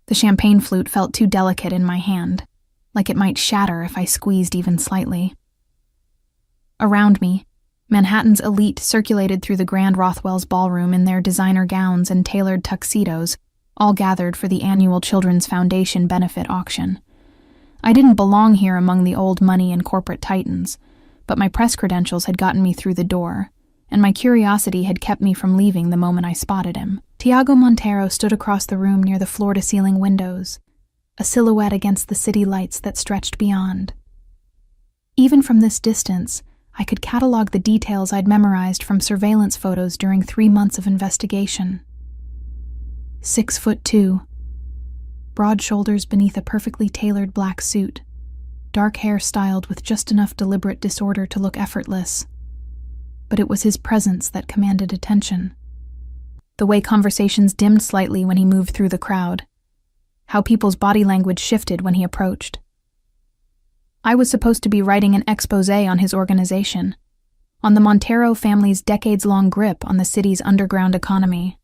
The champagne flute felt too delicate in my hand, like it might shatter if I squeezed even slightly. Around me, Manhattan's elite circulated through the Grand Rothwell's ballroom in their designer gowns and tailored tuxedos, all gathered for the annual Children's Foundation benefit auction. I didn't belong here among the old money and corporate titans, but my press credentials had gotten me through the door, and my curiosity had kept me from leaving the moment I spotted him. Tiago Montero stood across the room near the floor-to-ceiling windows, a silhouette against the city lights that stretched beyond. Even from this distance, I could catalog the details I'd memorized from surveillance photos during 3 months of investigation. 6'2", broad shoulders beneath a perfectly tailored black suit, dark hair styled with just enough deliberate disorder to look effortless. But it was his presence that commanded attention. The way conversations dimmed slightly when he moved through the crowd, how people's body language shifted when he approached. I was supposed to be writing an exposé on his organization, on the Montero family's decades-long grip on the city's underground economy.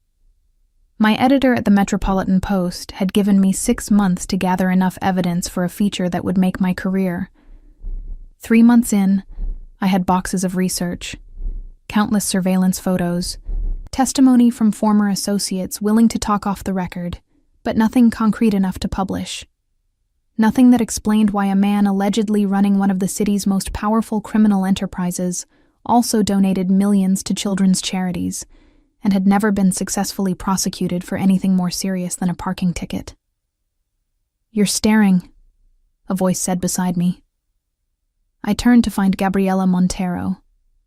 My editor at the Metropolitan Post had given me 6 months to gather enough evidence for a feature that would make my career. 3 months in, I had boxes of research, countless surveillance photos, testimony from former associates willing to talk off the record, but nothing concrete enough to publish. Nothing that explained why a man allegedly running one of the city's most powerful criminal enterprises also donated millions to children's charities and had never been successfully prosecuted for anything more serious than a parking ticket. "You're staring," a voice said beside me. I turned to find Gabriela Montero,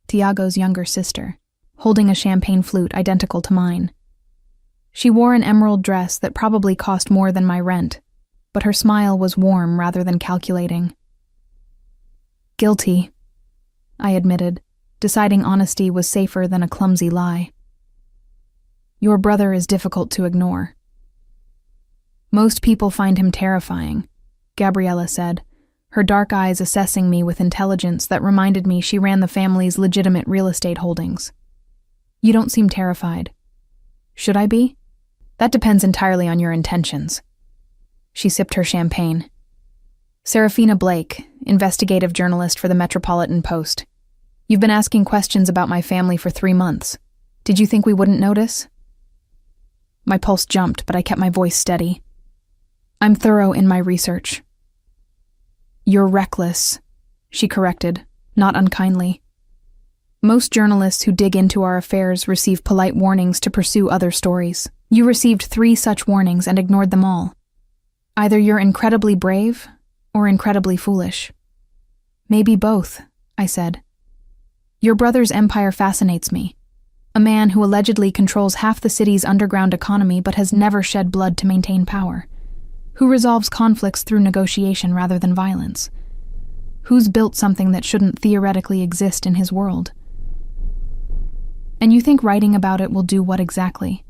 Tiago's younger sister, holding a champagne flute identical to mine. She wore an emerald dress that probably cost more than my rent, but her smile was warm rather than calculating. "Guilty," I admitted, deciding honesty was safer than a clumsy lie. "Your brother is difficult to ignore." "Most people find him terrifying," Gabriela said, her dark eyes assessing me with intelligence that reminded me she ran the family's legitimate real estate holdings. "You don't seem terrified." "Should I be?" "That depends entirely on your intentions." She sipped her champagne. "Serafina Blake, investigative journalist for the Metropolitan Post. You've been asking questions about my family for 3 months. Did you think we wouldn't notice?" My pulse jumped, but I kept my voice steady. "I'm thorough in my research." "You're reckless," she corrected, not unkindly. "Most journalists who dig into our affairs receive polite warnings to pursue other stories. You received 3 such warnings and ignored them all. Either you're incredibly brave or incredibly foolish." "Maybe both," I said. "Your brother's empire fascinates me. A man who allegedly controls half the city's underground economy but has never shed blood to maintain power. Who resolves conflicts through negotiation rather than violence. Who's built something that shouldn't theoretically exist in his world. And you think writing about it will do what exactly?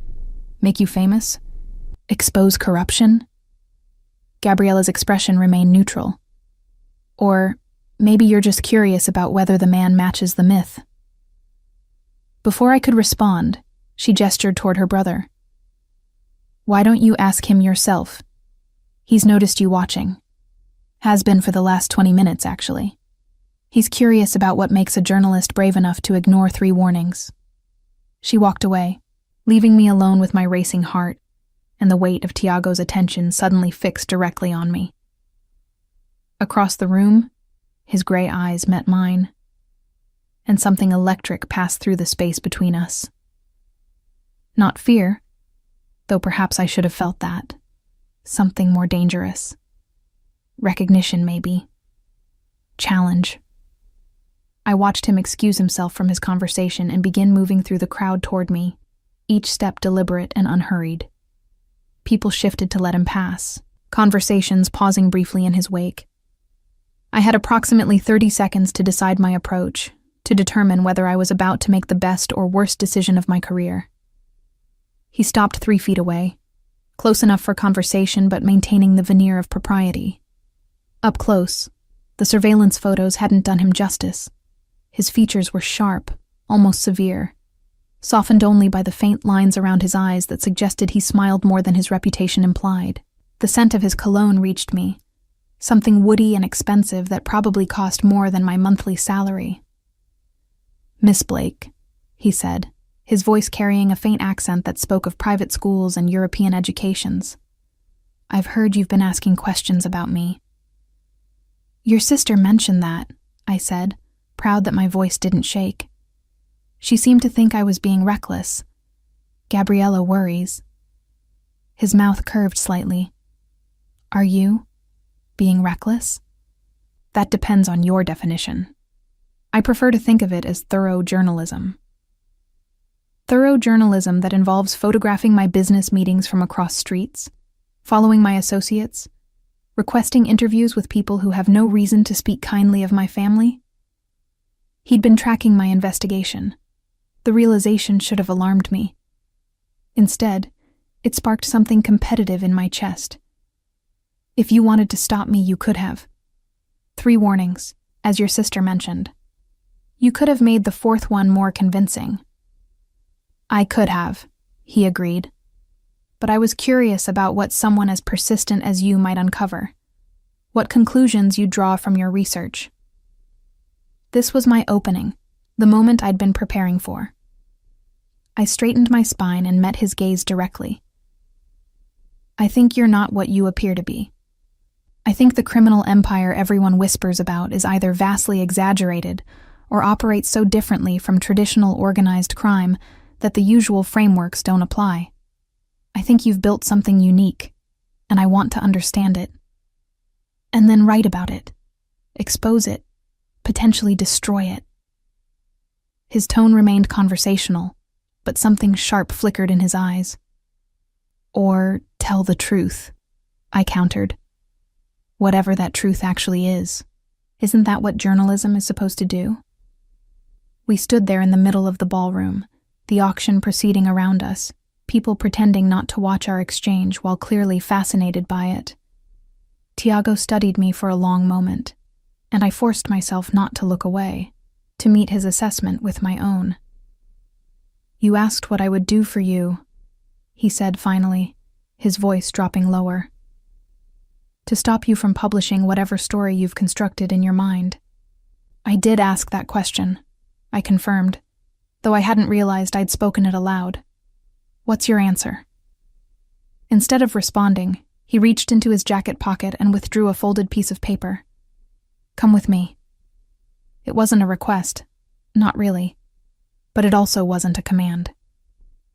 Make you famous? Expose corruption?" Gabriela's expression remained neutral. "Or maybe you're just curious about whether the man matches the myth." Before I could respond, she gestured toward her brother. "Why don't you ask him yourself? He's noticed you watching. Has been for the last 20 minutes, actually. He's curious about what makes a journalist brave enough to ignore 3 warnings." She walked away, leaving me alone with my racing heart, and the weight of Tiago's attention suddenly fixed directly on me. Across the room, his gray eyes met mine, and something electric passed through the space between us. Not fear, though perhaps I should have felt that. Something more dangerous. Recognition, maybe. Challenge. I watched him excuse himself from his conversation and begin moving through the crowd toward me, each step deliberate and unhurried. People shifted to let him pass, conversations pausing briefly in his wake. I had approximately 30 seconds to decide my approach, to determine whether I was about to make the best or worst decision of my career. He stopped 3 feet away, close enough for conversation but maintaining the veneer of propriety. Up close, the surveillance photos hadn't done him justice. His features were sharp, almost severe, softened only by the faint lines around his eyes that suggested he smiled more than his reputation implied. The scent of his cologne reached me, something woody and expensive that probably cost more than my monthly salary. "Miss Blake," he said, his voice carrying a faint accent that spoke of private schools and European educations. "I've heard you've been asking questions about me." "Your sister mentioned that," I said, proud that my voice didn't shake. "She seemed to think I was being reckless. Gabriella worries." His mouth curved slightly. "Are you being reckless?" "That depends on your definition. I prefer to think of it as thorough journalism. Thorough journalism that involves photographing my business meetings from across streets, following my associates, requesting interviews with people who have no reason to speak kindly of my family." He'd been tracking my investigation. The realization should have alarmed me. Instead, it sparked something competitive in my chest. "If you wanted to stop me, you could have. 3 warnings, as your sister mentioned. You could have made the 4th one more convincing." "I could have," he agreed. "But I was curious about what someone as persistent as you might uncover. What conclusions you draw from your research." This was my opening, the moment I'd been preparing for. I straightened my spine and met his gaze directly. "I think you're not what you appear to be. I think the criminal empire everyone whispers about is either vastly exaggerated or operates so differently from traditional organized crime that the usual frameworks don't apply. I think you've built something unique, and I want to understand it. And then write about it, expose it, potentially destroy it." His tone remained conversational, but something sharp flickered in his eyes. "Or tell the truth," I countered. "Whatever that truth actually is. Isn't that what journalism is supposed to do?" We stood there in the middle of the ballroom, the auction proceeding around us, people pretending not to watch our exchange while clearly fascinated by it. Tiago studied me for a long moment, and I forced myself not to look away, to meet his assessment with my own. "You asked what I would do for you," he said finally, his voice dropping lower. "To stop you from publishing whatever story you've constructed in your mind." "I did ask that question," I confirmed, though I hadn't realized I'd spoken it aloud. "What's your answer?" Instead of responding, he reached into his jacket pocket and withdrew a folded piece of paper. "Come with me." It wasn't a request, not really, but it also wasn't a command.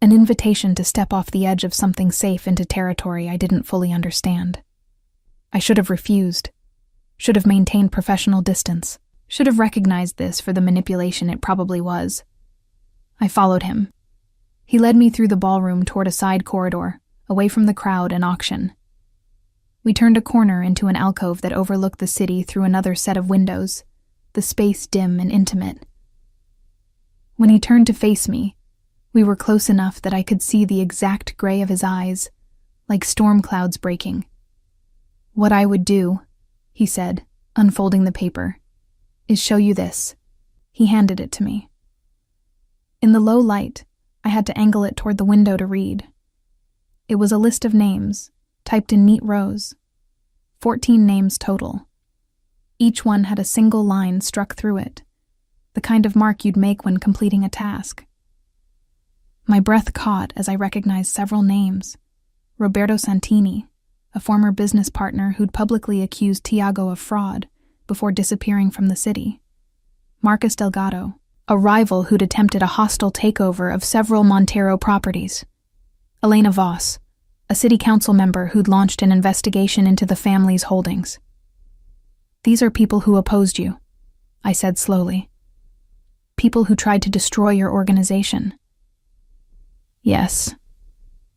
An invitation to step off the edge of something safe into territory I didn't fully understand. I should have refused, should have maintained professional distance, should have recognized this for the manipulation it probably was. I followed him. He led me through the ballroom toward a side corridor, away from the crowd and auction. We turned a corner into an alcove that overlooked the city through another set of windows, the space dim and intimate. When he turned to face me, we were close enough that I could see the exact gray of his eyes, like storm clouds breaking. "What I would do," he said, unfolding the paper, "is show you this." He handed it to me. In the low light, I had to angle it toward the window to read. It was a list of names, typed in neat rows. 14 names total. Each one had a single line struck through it, the kind of mark you'd make when completing a task. My breath caught as I recognized several names. Roberto Santini, a former business partner who'd publicly accused Tiago of fraud before disappearing from the city. Marcus Delgado, a rival who'd attempted a hostile takeover of several Montero properties. Elena Voss, a city council member who'd launched an investigation into the family's holdings. "These are people who opposed you," I said slowly. "People who tried to destroy your organization." "Yes."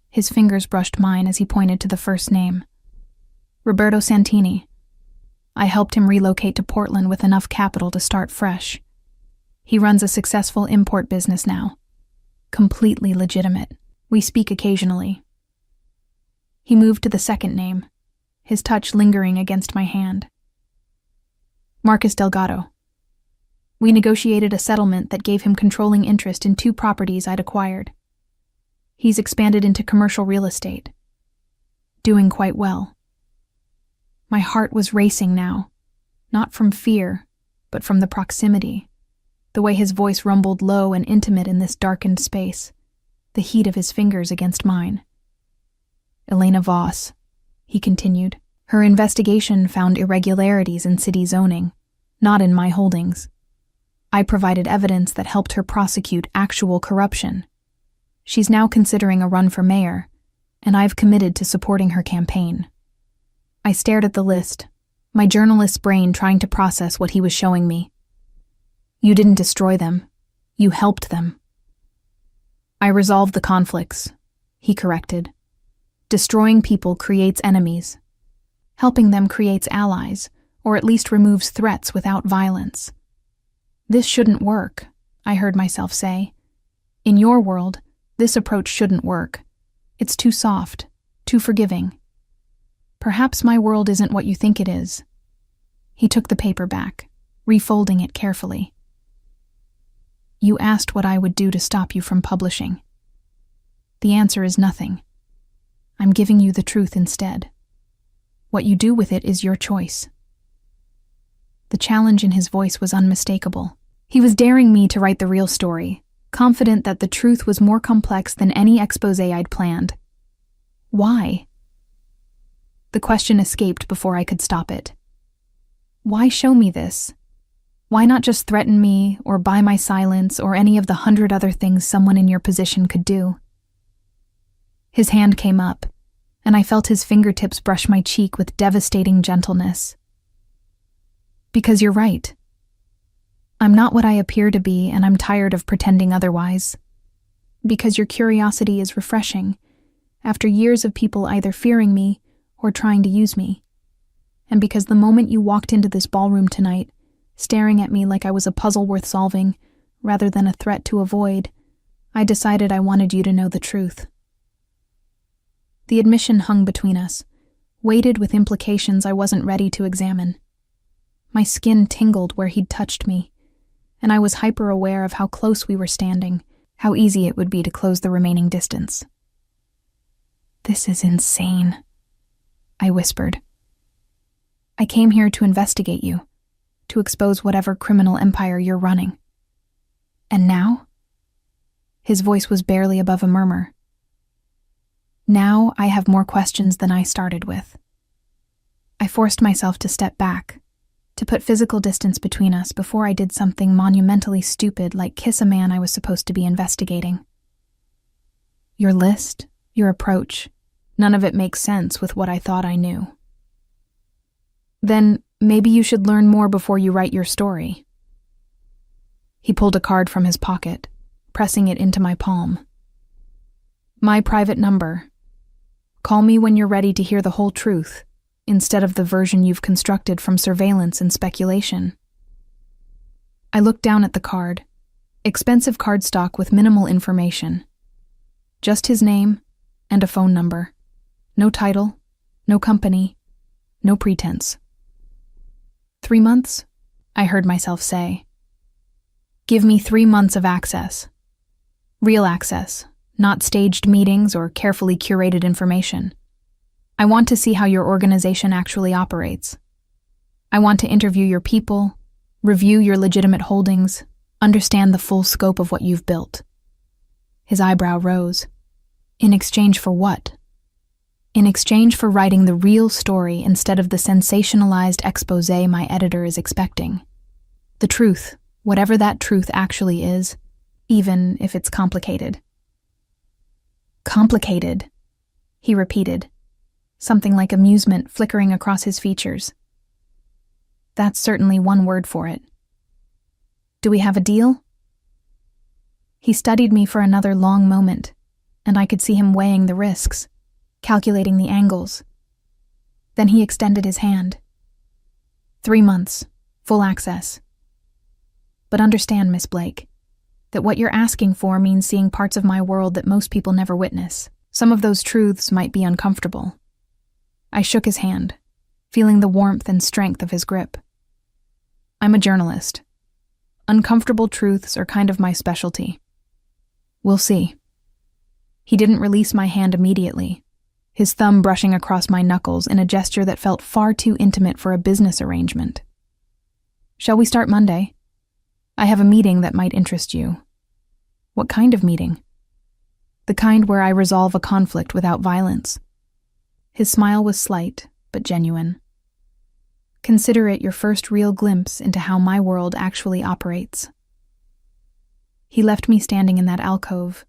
His fingers brushed mine as he pointed to the first name. "Roberto Santini. I helped him relocate to Portland with enough capital to start fresh. He runs a successful import business now. Completely legitimate. We speak occasionally." He moved to the second name, his touch lingering against my hand. "Marcus Delgado. We negotiated a settlement that gave him controlling interest in 2 properties I'd acquired. He's expanded into commercial real estate. Doing quite well." My heart was racing now, not from fear, but from the proximity, the way his voice rumbled low and intimate in this darkened space, the heat of his fingers against mine. Elena Voss, he continued. Her investigation found irregularities in city zoning, not in my holdings. I provided evidence that helped her prosecute actual corruption. She's now considering a run for mayor, and I've committed to supporting her campaign. I stared at the list, my journalist's brain trying to process what he was showing me. You didn't destroy them. You helped them. I resolved the conflicts, he corrected. Destroying people creates enemies. Helping them creates allies, or at least removes threats without violence. This shouldn't work, I heard myself say. In your world, this approach shouldn't work. It's too soft, too forgiving. Perhaps my world isn't what you think it is. He took the paper back, refolding it carefully. You asked what I would do to stop you from publishing. The answer is nothing. I'm giving you the truth instead. What you do with it is your choice. The challenge in his voice was unmistakable. He was daring me to write the real story, confident that the truth was more complex than any exposé I'd planned. Why? The question escaped before I could stop it. Why show me this? Why not just threaten me, or buy my silence, or any of the 100 other things someone in your position could do? His hand came up, and I felt his fingertips brush my cheek with devastating gentleness. Because you're right. I'm not what I appear to be, and I'm tired of pretending otherwise. Because your curiosity is refreshing, after years of people either fearing me or trying to use me. And because the moment you walked into this ballroom tonight, staring at me like I was a puzzle worth solving, rather than a threat to avoid, I decided I wanted you to know the truth. The admission hung between us, weighted with implications I wasn't ready to examine. My skin tingled where he'd touched me, and I was hyper-aware of how close we were standing, how easy it would be to close the remaining distance. This is insane, I whispered. I came here to investigate you, to expose whatever criminal empire you're running. And now? His voice was barely above a murmur. Now I have more questions than I started with. I forced myself to step back, to put physical distance between us before I did something monumentally stupid like kiss a man I was supposed to be investigating. Your list, your approach, none of it makes sense with what I thought I knew. Then maybe you should learn more before you write your story. He pulled a card from his pocket, pressing it into my palm. My private number. Call me when you're ready to hear the whole truth, instead of the version you've constructed from surveillance and speculation. I looked down at the card, expensive cardstock with minimal information. Just his name and a phone number. No title, no company, no pretense. 3 months? I heard myself say. Give me 3 months of access. Real access. Not staged meetings or carefully curated information. I want to see how your organization actually operates. I want to interview your people, review your legitimate holdings, understand the full scope of what you've built. His eyebrow rose. In exchange for what? In exchange for writing the real story instead of the sensationalized exposé my editor is expecting. The truth, whatever that truth actually is, even if it's complicated. Complicated, he repeated, something like amusement flickering across his features. That's certainly one word for it. Do we have a deal? He studied me for another long moment, and I could see him weighing the risks, calculating the angles. Then he extended his hand. 3 months, full access. But understand, Miss Blake, that what you're asking for means seeing parts of my world that most people never witness. Some of those truths might be uncomfortable. I shook his hand, feeling the warmth and strength of his grip. I'm a journalist. Uncomfortable truths are kind of my specialty. We'll see. He didn't release my hand immediately. his thumb brushing across my knuckles in a gesture that felt far too intimate for a business arrangement. "Shall we start Monday? I have a meeting that might interest you." "What kind of meeting?" "The kind where I resolve a conflict without violence." His smile was slight, but genuine. "Consider it your first real glimpse into how my world actually operates." He left me standing in that alcove,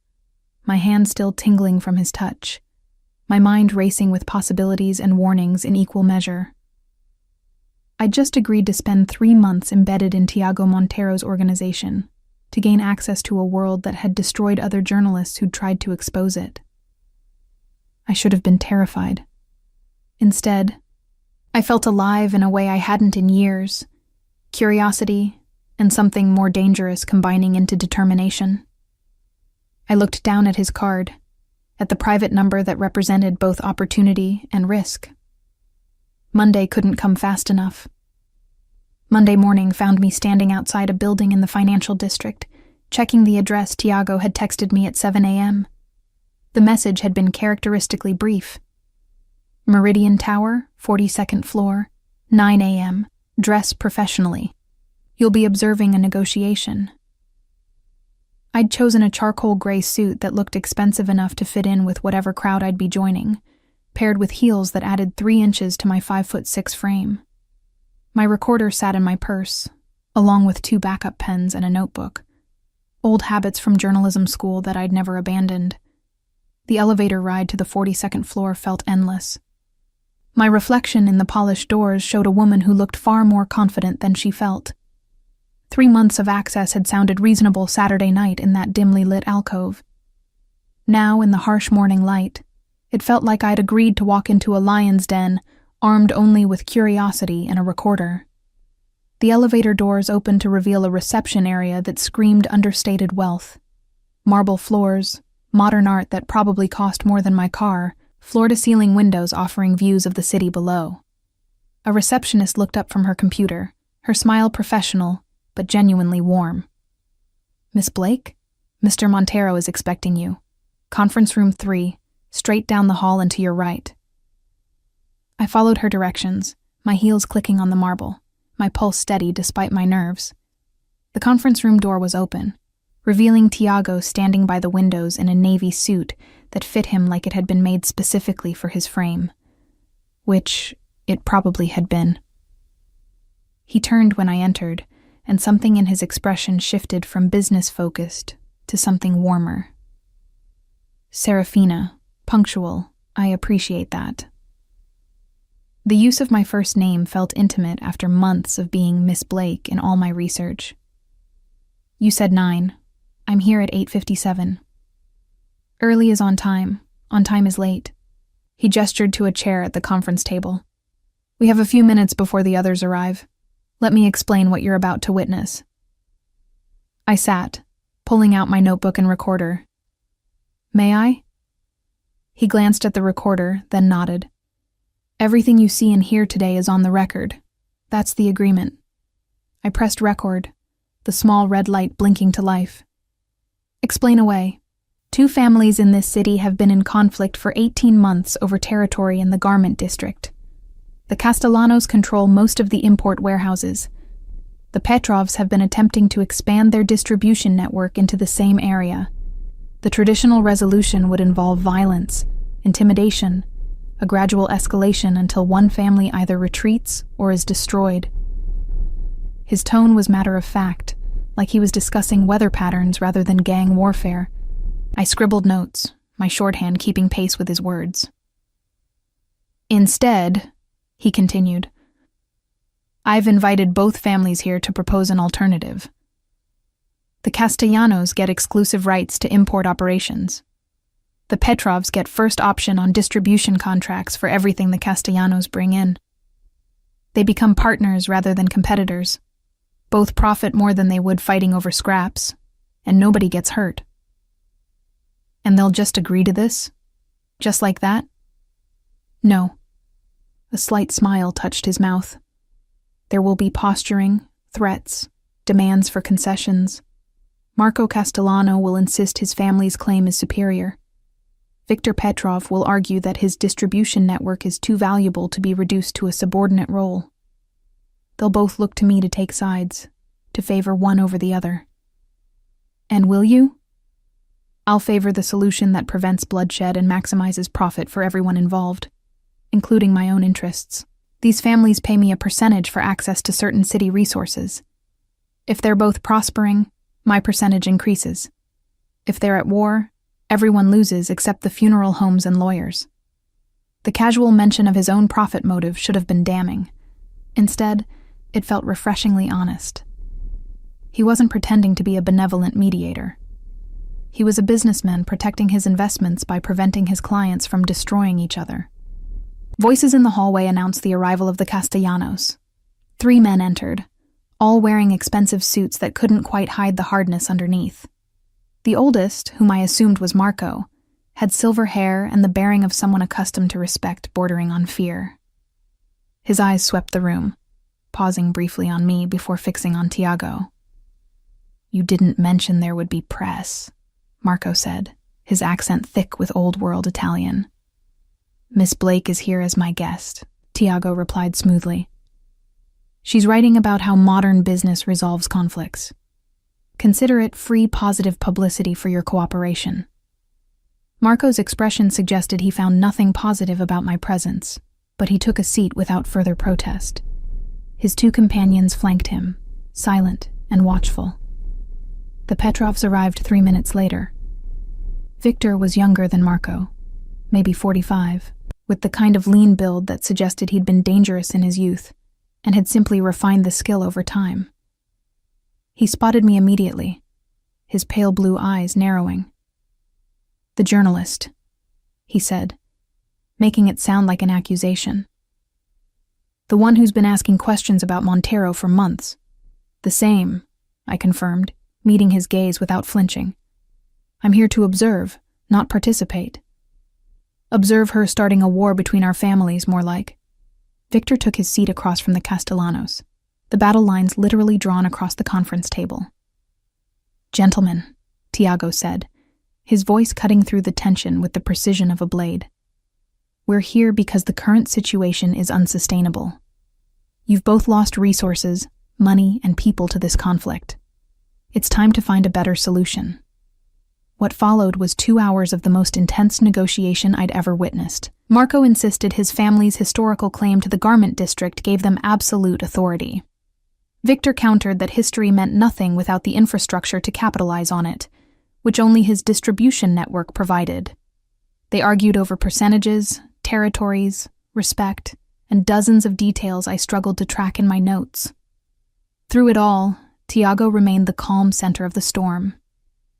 my hand still tingling from his touch, my mind racing with possibilities and warnings in equal measure. I'd just agreed to spend 3 months embedded in Tiago Montero's organization, to gain access to a world that had destroyed other journalists who'd tried to expose it. I should have been terrified. Instead, I felt alive in a way I hadn't in years, curiosity and something more dangerous combining into determination. I looked down at his card, at the private number that represented both opportunity and risk. Monday couldn't come fast enough. Monday morning found me standing outside a building in the financial district, checking the address Tiago had texted me at 7 a.m. The message had been characteristically brief. Meridian Tower, 42nd floor, 9 a.m., dress professionally. You'll be observing a negotiation. I'd chosen a charcoal gray suit that looked expensive enough to fit in with whatever crowd I'd be joining, paired with heels that added 3 inches to my 5'6" frame. My recorder sat in my purse, along with 2 backup pens and a notebook, old habits from journalism school that I'd never abandoned. The elevator ride to the 42nd floor felt endless. My reflection in the polished doors showed a woman who looked far more confident than she felt. 3 months of access had sounded reasonable Saturday night in that dimly lit alcove. Now, in the harsh morning light, it felt like I'd agreed to walk into a lion's den, armed only with curiosity and a recorder. The elevator doors opened to reveal a reception area that screamed understated wealth. Marble floors, modern art that probably cost more than my car, floor-to-ceiling windows offering views of the city below. A receptionist looked up from her computer, her smile professional, but genuinely warm. "Miss Blake? Mr. Montero is expecting you. Conference room 3, straight down the hall and to your right." I followed her directions, my heels clicking on the marble, my pulse steady despite my nerves. The conference room door was open, revealing Tiago standing by the windows in a navy suit that fit him like it had been made specifically for his frame. Which it probably had been. He turned when I entered, and something in his expression shifted from business-focused to something warmer. "Serafina, punctual, I appreciate that." The use of my first name felt intimate after months of being Miss Blake in all my research. "You said 9. I'm here at 8:57. Early is on time is late." He gestured to a chair at the conference table. "We have a few minutes before the others arrive. Let me explain what you're about to witness." I sat, pulling out my notebook and recorder. "May I?" He glanced at the recorder, then nodded. "Everything you see and hear today is on the record. That's the agreement." I pressed record, the small red light blinking to life. "Explain away. 2 families in this city have been in conflict for 18 months over territory in the garment district. The Castellanos control most of the import warehouses. The Petrovs have been attempting to expand their distribution network into the same area. The traditional resolution would involve violence, intimidation, a gradual escalation until one family either retreats or is destroyed." His tone was matter-of-fact, like he was discussing weather patterns rather than gang warfare. I scribbled notes, my shorthand keeping pace with his words. "Instead," he continued, "I've invited both families here to propose an alternative. The Castellanos get exclusive rights to import operations. The Petrovs get first option on distribution contracts for everything the Castellanos bring in. They become partners rather than competitors. Both profit more than they would fighting over scraps, and nobody gets hurt." "And they'll just agree to this? Just like that?" "No." A slight smile touched his mouth. "There will be posturing, threats, demands for concessions. Marco Castellano will insist his family's claim is superior. Viktor Petrov will argue that his distribution network is too valuable to be reduced to a subordinate role. They'll both look to me to take sides, to favor one over the other. And will you? I'll favor the solution that prevents bloodshed and maximizes profit for everyone involved, including my own interests. These families pay me a percentage for access to certain city resources. If they're both prospering, my percentage increases. If they're at war, everyone loses except the funeral homes and lawyers. The casual mention of his own profit motive should have been damning. Instead, it felt refreshingly honest. He wasn't pretending to be a benevolent mediator. He was a businessman protecting his investments by preventing his clients from destroying each other. Voices in the hallway announced the arrival of the Castellanos. 3 men entered, all wearing expensive suits that couldn't quite hide the hardness underneath. The oldest, whom I assumed was Marco, had silver hair and the bearing of someone accustomed to respect bordering on fear. His eyes swept the room, pausing briefly on me before fixing on Tiago. "You didn't mention there would be press," Marco said, his accent thick with old-world Italian. "Miss Blake is here as my guest," Tiago replied smoothly. "She's writing about how modern business resolves conflicts. Consider it free positive publicity for your cooperation." Marco's expression suggested he found nothing positive about my presence, but he took a seat without further protest. His 2 companions flanked him, silent and watchful. The Petrovs arrived 3 minutes later. Victor was younger than Marco, maybe 45, with the kind of lean build that suggested he'd been dangerous in his youth and had simply refined the skill over time. He spotted me immediately, his pale blue eyes narrowing. "The journalist," he said, making it sound like an accusation. "The one who's been asking questions about Montero for months." "The same," I confirmed, meeting his gaze without flinching. "I'm here to observe, not participate. Observe her starting a war between our families, more like." Victor took his seat across from the Castellanos, the battle lines literally drawn across the conference table. "Gentlemen," Tiago said, his voice cutting through the tension with the precision of a blade. "We're here because the current situation is unsustainable. You've both lost resources, money, and people to this conflict. It's time to find a better solution." What followed was 2 hours of the most intense negotiation I'd ever witnessed. Marco insisted his family's historical claim to the garment district gave them absolute authority. Victor countered that history meant nothing without the infrastructure to capitalize on it, which only his distribution network provided. They argued over percentages, territories, respect, and dozens of details I struggled to track in my notes. Through it all, Tiago remained the calm center of the storm.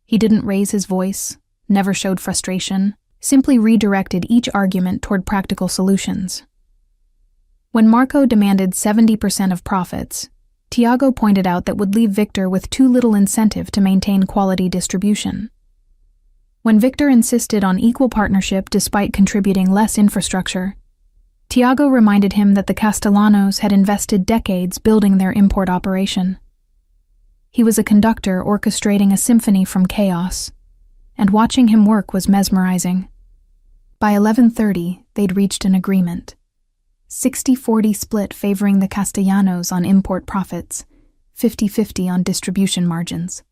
He didn't raise his voice, never showed frustration, simply redirected each argument toward practical solutions. When Marco demanded 70% of profits, Tiago pointed out that would leave Victor with too little incentive to maintain quality distribution. When Victor insisted on equal partnership despite contributing less infrastructure, Tiago reminded him that the Castellanos had invested decades building their import operation. He was a conductor orchestrating a symphony from chaos, and watching him work was mesmerizing. By 11:30, they'd reached an agreement. 60-40 split favoring the Castellanos on import profits, 50-50 on distribution margins.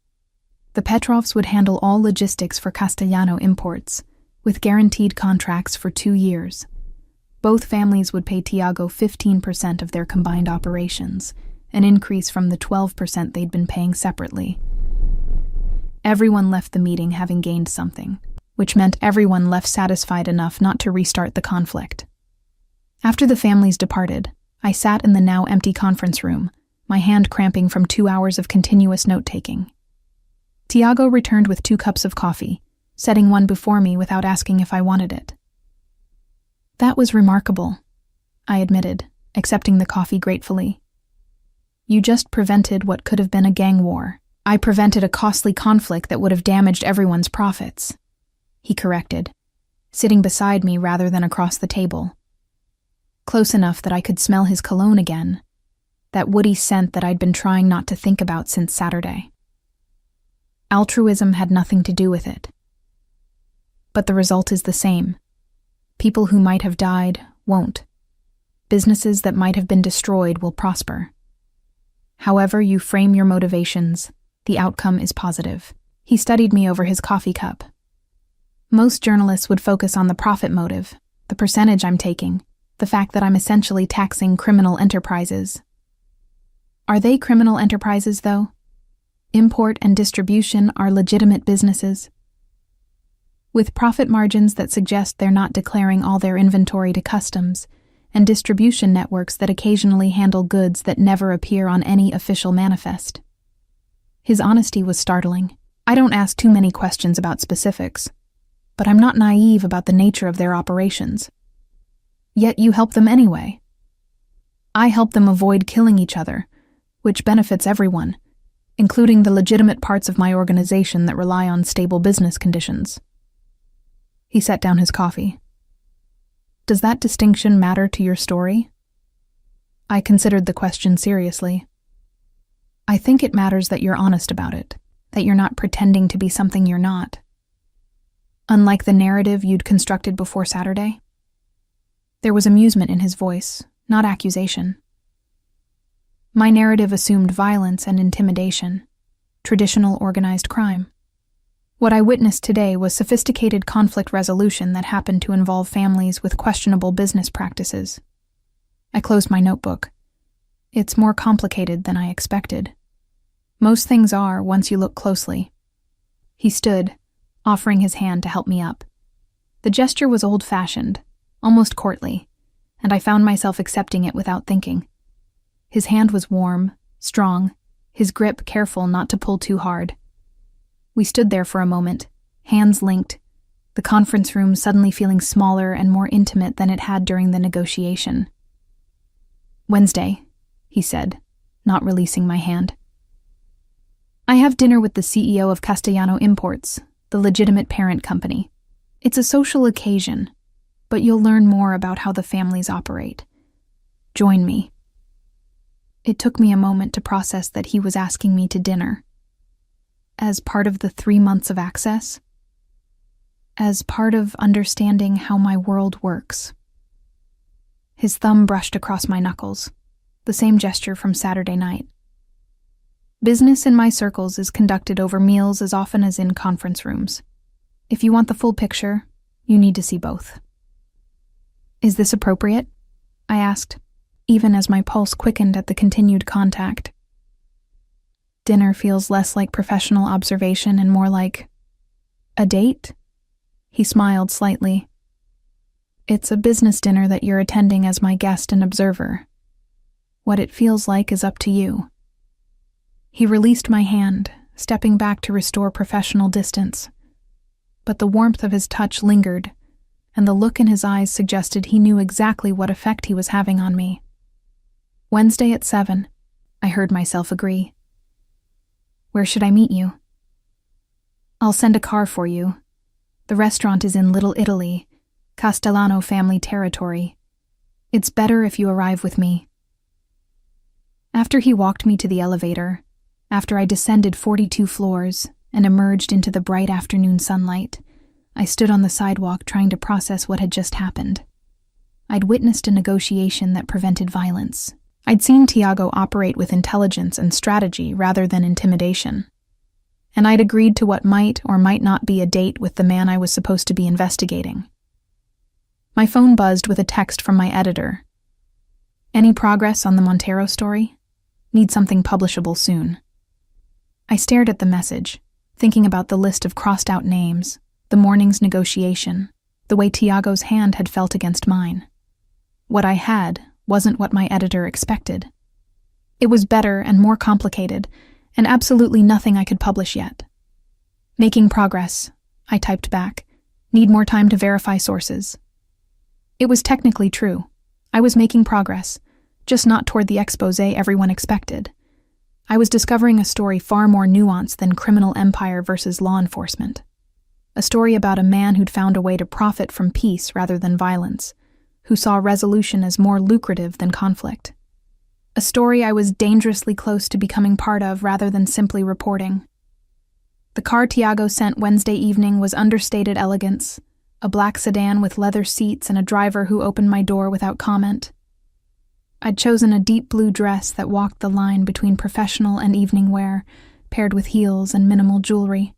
The Petrovs would handle all logistics for Castellano imports, with guaranteed contracts for 2 years. Both families would pay Tiago 15% of their combined operations, an increase from the 12% they'd been paying separately. Everyone left the meeting having gained something, which meant everyone left satisfied enough not to restart the conflict. After the families departed, I sat in the now empty conference room, my hand cramping from 2 hours of continuous note-taking. Tiago returned with 2 cups of coffee, setting one before me without asking if I wanted it. "That was remarkable," I admitted, accepting the coffee gratefully. "You just prevented what could have been a gang war." "I prevented a costly conflict that would have damaged everyone's profits," he corrected, sitting beside me rather than across the table. Close enough that I could smell his cologne again, that woody scent that I'd been trying not to think about since Saturday. Altruism had nothing to do with it. But the result is the same. People who might have died won't. Businesses that might have been destroyed will prosper. However you frame your motivations, the outcome is positive. He studied me over his coffee cup. Most journalists would focus on the profit motive, the percentage I'm taking, the fact that I'm essentially taxing criminal enterprises. Are they criminal enterprises, though? Import and distribution are legitimate businesses. With profit margins that suggest they're not declaring all their inventory to customs, and distribution networks that occasionally handle goods that never appear on any official manifest. His honesty was startling. I don't ask too many questions about specifics, but I'm not naive about the nature of their operations. Yet you help them anyway. I help them avoid killing each other, which benefits everyone, including the legitimate parts of my organization that rely on stable business conditions. He set down his coffee. Does that distinction matter to your story? I considered the question seriously. I think it matters that you're honest about it, that you're not pretending to be something you're not. Unlike the narrative you'd constructed before Saturday? There was amusement in his voice, not accusation. My narrative assumed violence and intimidation, traditional organized crime. What I witnessed today was sophisticated conflict resolution that happened to involve families with questionable business practices. I closed my notebook. It's more complicated than I expected. Most things are once you look closely. He stood, offering his hand to help me up. The gesture was old-fashioned, almost courtly, and I found myself accepting it without thinking. His hand was warm, strong, his grip careful not to pull too hard. We stood there for a moment, hands linked, the conference room suddenly feeling smaller and more intimate than it had during the negotiation. Wednesday, he said, not releasing my hand. I have dinner with the CEO of Castellano Imports, the legitimate parent company. It's a social occasion, but you'll learn more about how the families operate. Join me. It took me a moment to process that he was asking me to dinner. As part of the 3 months of access? As part of understanding how my world works. His thumb brushed across my knuckles, the same gesture from Saturday night. Business in my circles is conducted over meals as often as in conference rooms. If you want the full picture, you need to see both. Is this appropriate? I asked, even as my pulse quickened at the continued contact. Dinner feels less like professional observation and more like a date? He smiled slightly. It's a business dinner that you're attending as my guest and observer. What it feels like is up to you. He released my hand, stepping back to restore professional distance. But the warmth of his touch lingered, and the look in his eyes suggested he knew exactly what effect he was having on me. Wednesday at 7, I heard myself agree. Where should I meet you? I'll send a car for you. The restaurant is in Little Italy, Castellano family territory. It's better if you arrive with me. After he walked me to the elevator, after I descended 42 floors and emerged into the bright afternoon sunlight, I stood on the sidewalk trying to process what had just happened. I'd witnessed a negotiation that prevented violence. I'd seen Tiago operate with intelligence and strategy rather than intimidation. And I'd agreed to what might or might not be a date with the man I was supposed to be investigating. My phone buzzed with a text from my editor. Any progress on the Montero story? Need something publishable soon. I stared at the message, thinking about the list of crossed-out names, the morning's negotiation, the way Tiago's hand had felt against mine. What I had wasn't what my editor expected. It was better and more complicated, and absolutely nothing I could publish yet. Making progress, I typed back. Need more time to verify sources. It was technically true. I was making progress, just not toward the expose everyone expected. I was discovering a story far more nuanced than criminal empire versus law enforcement. A story about a man who'd found a way to profit from peace rather than violence, who saw resolution as more lucrative than conflict. A story I was dangerously close to becoming part of rather than simply reporting. The car Tiago sent Wednesday evening was understated elegance, a black sedan with leather seats and a driver who opened my door without comment. I'd chosen a deep blue dress that walked the line between professional and evening wear, paired with heels and minimal jewelry.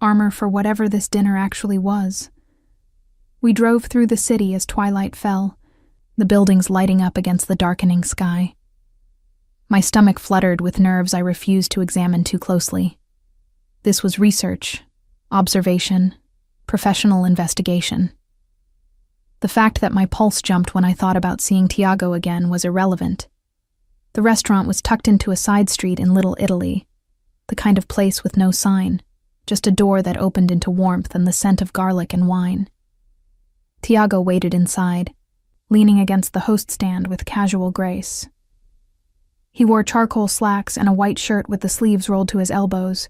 Armor for whatever this dinner actually was. We drove through the city as twilight fell, the buildings lighting up against the darkening sky. My stomach fluttered with nerves I refused to examine too closely. This was research, observation, professional investigation. The fact that my pulse jumped when I thought about seeing Tiago again was irrelevant. The restaurant was tucked into a side street in Little Italy, the kind of place with no sign, just a door that opened into warmth and the scent of garlic and wine. Tiago waited inside, leaning against the host stand with casual grace. He wore charcoal slacks and a white shirt with the sleeves rolled to his elbows,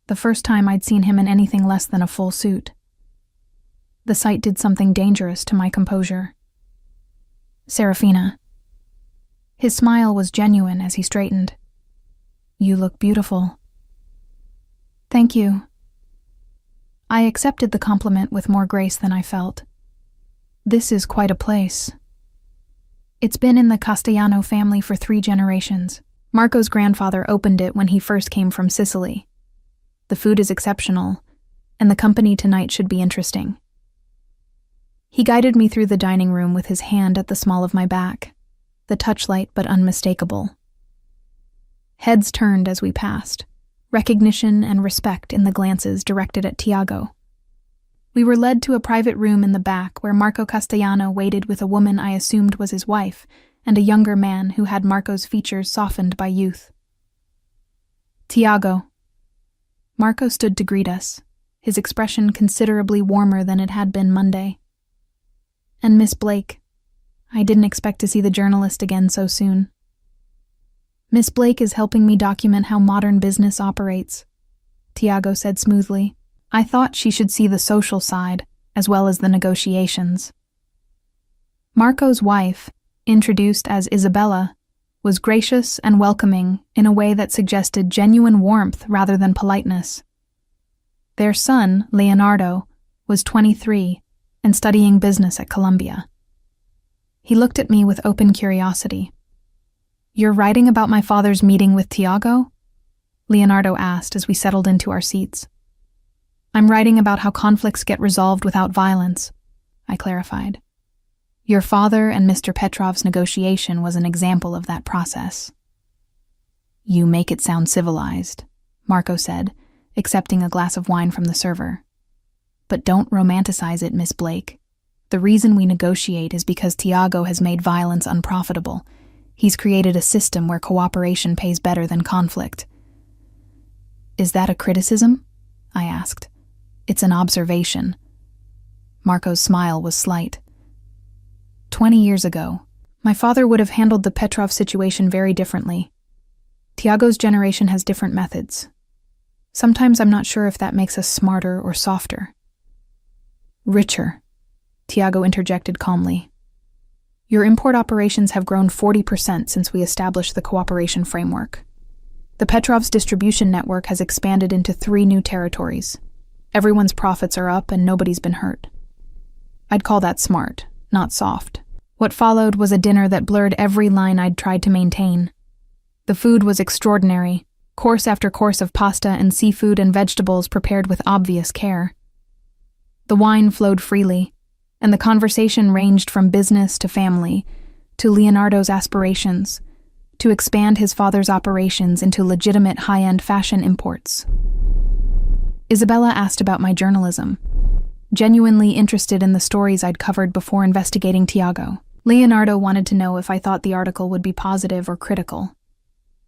the first time I'd seen him in anything less than a full suit. The sight did something dangerous to my composure. Serafina. His smile was genuine as he straightened. You look beautiful. Thank you. I accepted the compliment with more grace than I felt. This is quite a place. It's been in the Castellano family for 3 generations. Marco's grandfather opened it when he first came from Sicily. The food is exceptional, and the company tonight should be interesting. He guided me through the dining room with his hand at the small of my back, the touch light but unmistakable. Heads turned as we passed, recognition and respect in the glances directed at Tiago. We were led to a private room in the back where Marco Castellano waited with a woman I assumed was his wife and a younger man who had Marco's features softened by youth. Tiago. Marco stood to greet us, his expression considerably warmer than it had been Monday. And Miss Blake. I didn't expect to see the journalist again so soon. Miss Blake is helping me document how modern business operates, Tiago said smoothly. I thought she should see the social side, as well as the negotiations. Marco's wife, introduced as Isabella, was gracious and welcoming in a way that suggested genuine warmth rather than politeness. Their son, Leonardo, was 23 and studying business at Columbia. He looked at me with open curiosity. You're writing about my father's meeting with Tiago? Leonardo asked as we settled into our seats. I'm writing about how conflicts get resolved without violence, I clarified. Your father and Mr. Petrov's negotiation was an example of that process. You make it sound civilized, Marco said, accepting a glass of wine from the server. But don't romanticize it, Miss Blake. The reason we negotiate is because Tiago has made violence unprofitable. He's created a system where cooperation pays better than conflict. Is that a criticism? I asked. It's an observation. Marco's smile was slight. 20 years ago, my father would have handled the Petrov situation very differently. Tiago's generation has different methods. Sometimes I'm not sure if that makes us smarter or softer. Richer, Tiago interjected calmly. Your import operations have grown 40% since we established the cooperation framework. The Petrov's distribution network has expanded into 3 new territories. Everyone's profits are up and nobody's been hurt. I'd call that smart, not soft. What followed was a dinner that blurred every line I'd tried to maintain. The food was extraordinary, course after course of pasta and seafood and vegetables prepared with obvious care. The wine flowed freely, and the conversation ranged from business to family, to Leonardo's aspirations, to expand his father's operations into legitimate high-end fashion imports. Isabella asked about my journalism, genuinely interested in the stories I'd covered before investigating Tiago. Leonardo wanted to know if I thought the article would be positive or critical.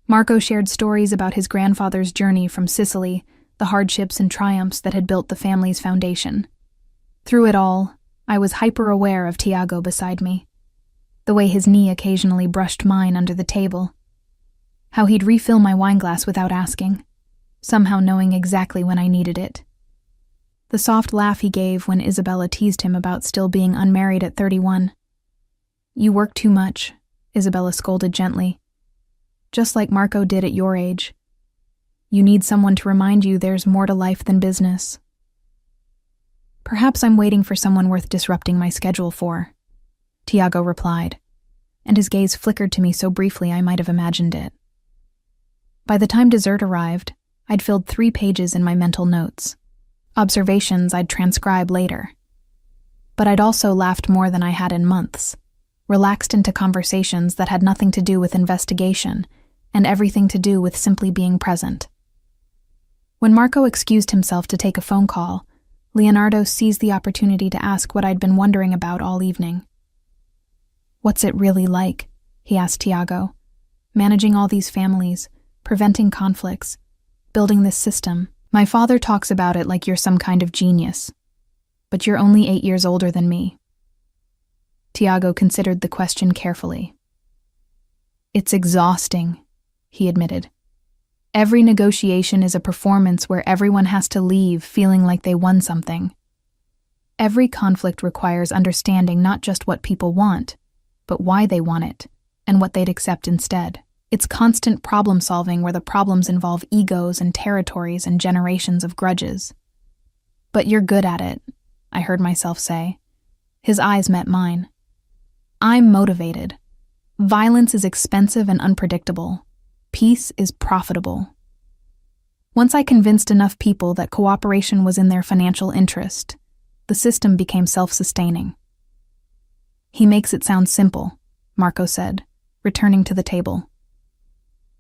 Marco shared stories about his grandfather's journey from Sicily, the hardships and triumphs that had built the family's foundation. Through it all, I was hyper-aware of Tiago beside me. The way his knee occasionally brushed mine under the table. How he'd refill my wineglass without asking, somehow knowing exactly when I needed it. The soft laugh he gave when Isabella teased him about still being unmarried at 31. You work too much, Isabella scolded gently. Just like Marco did at your age. You need someone to remind you there's more to life than business. Perhaps I'm waiting for someone worth disrupting my schedule for, Tiago replied, and his gaze flickered to me so briefly I might have imagined it. By the time dessert arrived, I'd filled 3 pages in my mental notes, observations I'd transcribe later. But I'd also laughed more than I had in months, relaxed into conversations that had nothing to do with investigation and everything to do with simply being present. When Marco excused himself to take a phone call, Leonardo seized the opportunity to ask what I'd been wondering about all evening. "What's it really like?" he asked Tiago. "Managing all these families, preventing conflicts, building this system. My father talks about it like you're some kind of genius, but you're only 8 years older than me." Tiago considered the question carefully. "It's exhausting," he admitted. "Every negotiation is a performance where everyone has to leave feeling like they won something. Every conflict requires understanding not just what people want, but why they want it, and what they'd accept instead. It's constant problem-solving where the problems involve egos and territories and generations of grudges." "But you're good at it," I heard myself say. His eyes met mine. "I'm motivated. Violence is expensive and unpredictable. Peace is profitable. Once I convinced enough people that cooperation was in their financial interest, the system became self-sustaining." "He makes it sound simple," Marco said, returning to the table.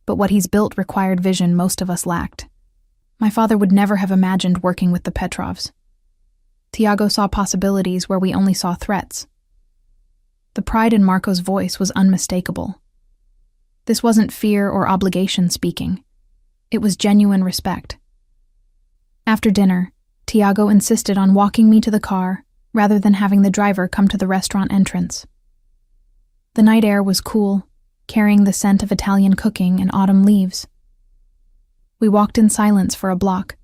"But what he's built required vision most of us lacked. My father would never have imagined working with the Petrovs. Tiago saw possibilities where we only saw threats." The pride in Marco's voice was unmistakable. This wasn't fear or obligation speaking. It was genuine respect. After dinner, Tiago insisted on walking me to the car rather than having the driver come to the restaurant entrance. The night air was cool, carrying the scent of Italian cooking and autumn leaves. We walked in silence for a block,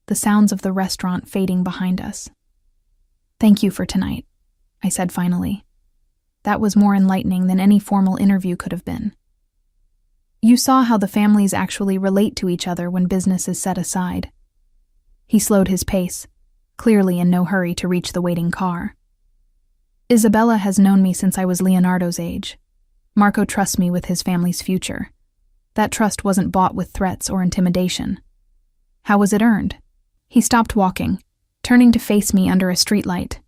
the sounds of the restaurant fading behind us. "Thank you for tonight," I said finally. That was more enlightening than any formal interview could have been. "You saw how the families actually relate to each other when business is set aside." He slowed his pace, clearly in no hurry to reach the waiting car. "Isabella has known me since I was Leonardo's age. Marco trusts me with his family's future. That trust wasn't bought with threats or intimidation. How was it earned?" He stopped walking, turning to face me under a streetlight.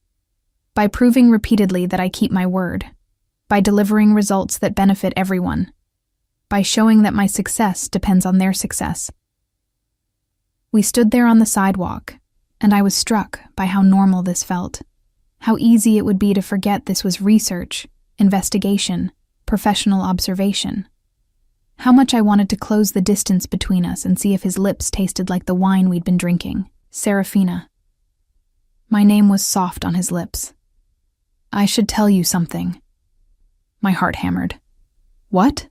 "By proving repeatedly that I keep my word. By delivering results that benefit everyone. By showing that my success depends on their success." We stood there on the sidewalk, and I was struck by how normal this felt. How easy it would be to forget this was research, investigation, professional observation. How much I wanted to close the distance between us and see if his lips tasted like the wine we'd been drinking. Serafina. My name was soft on his lips. "I should tell you something." My heart hammered. "What?"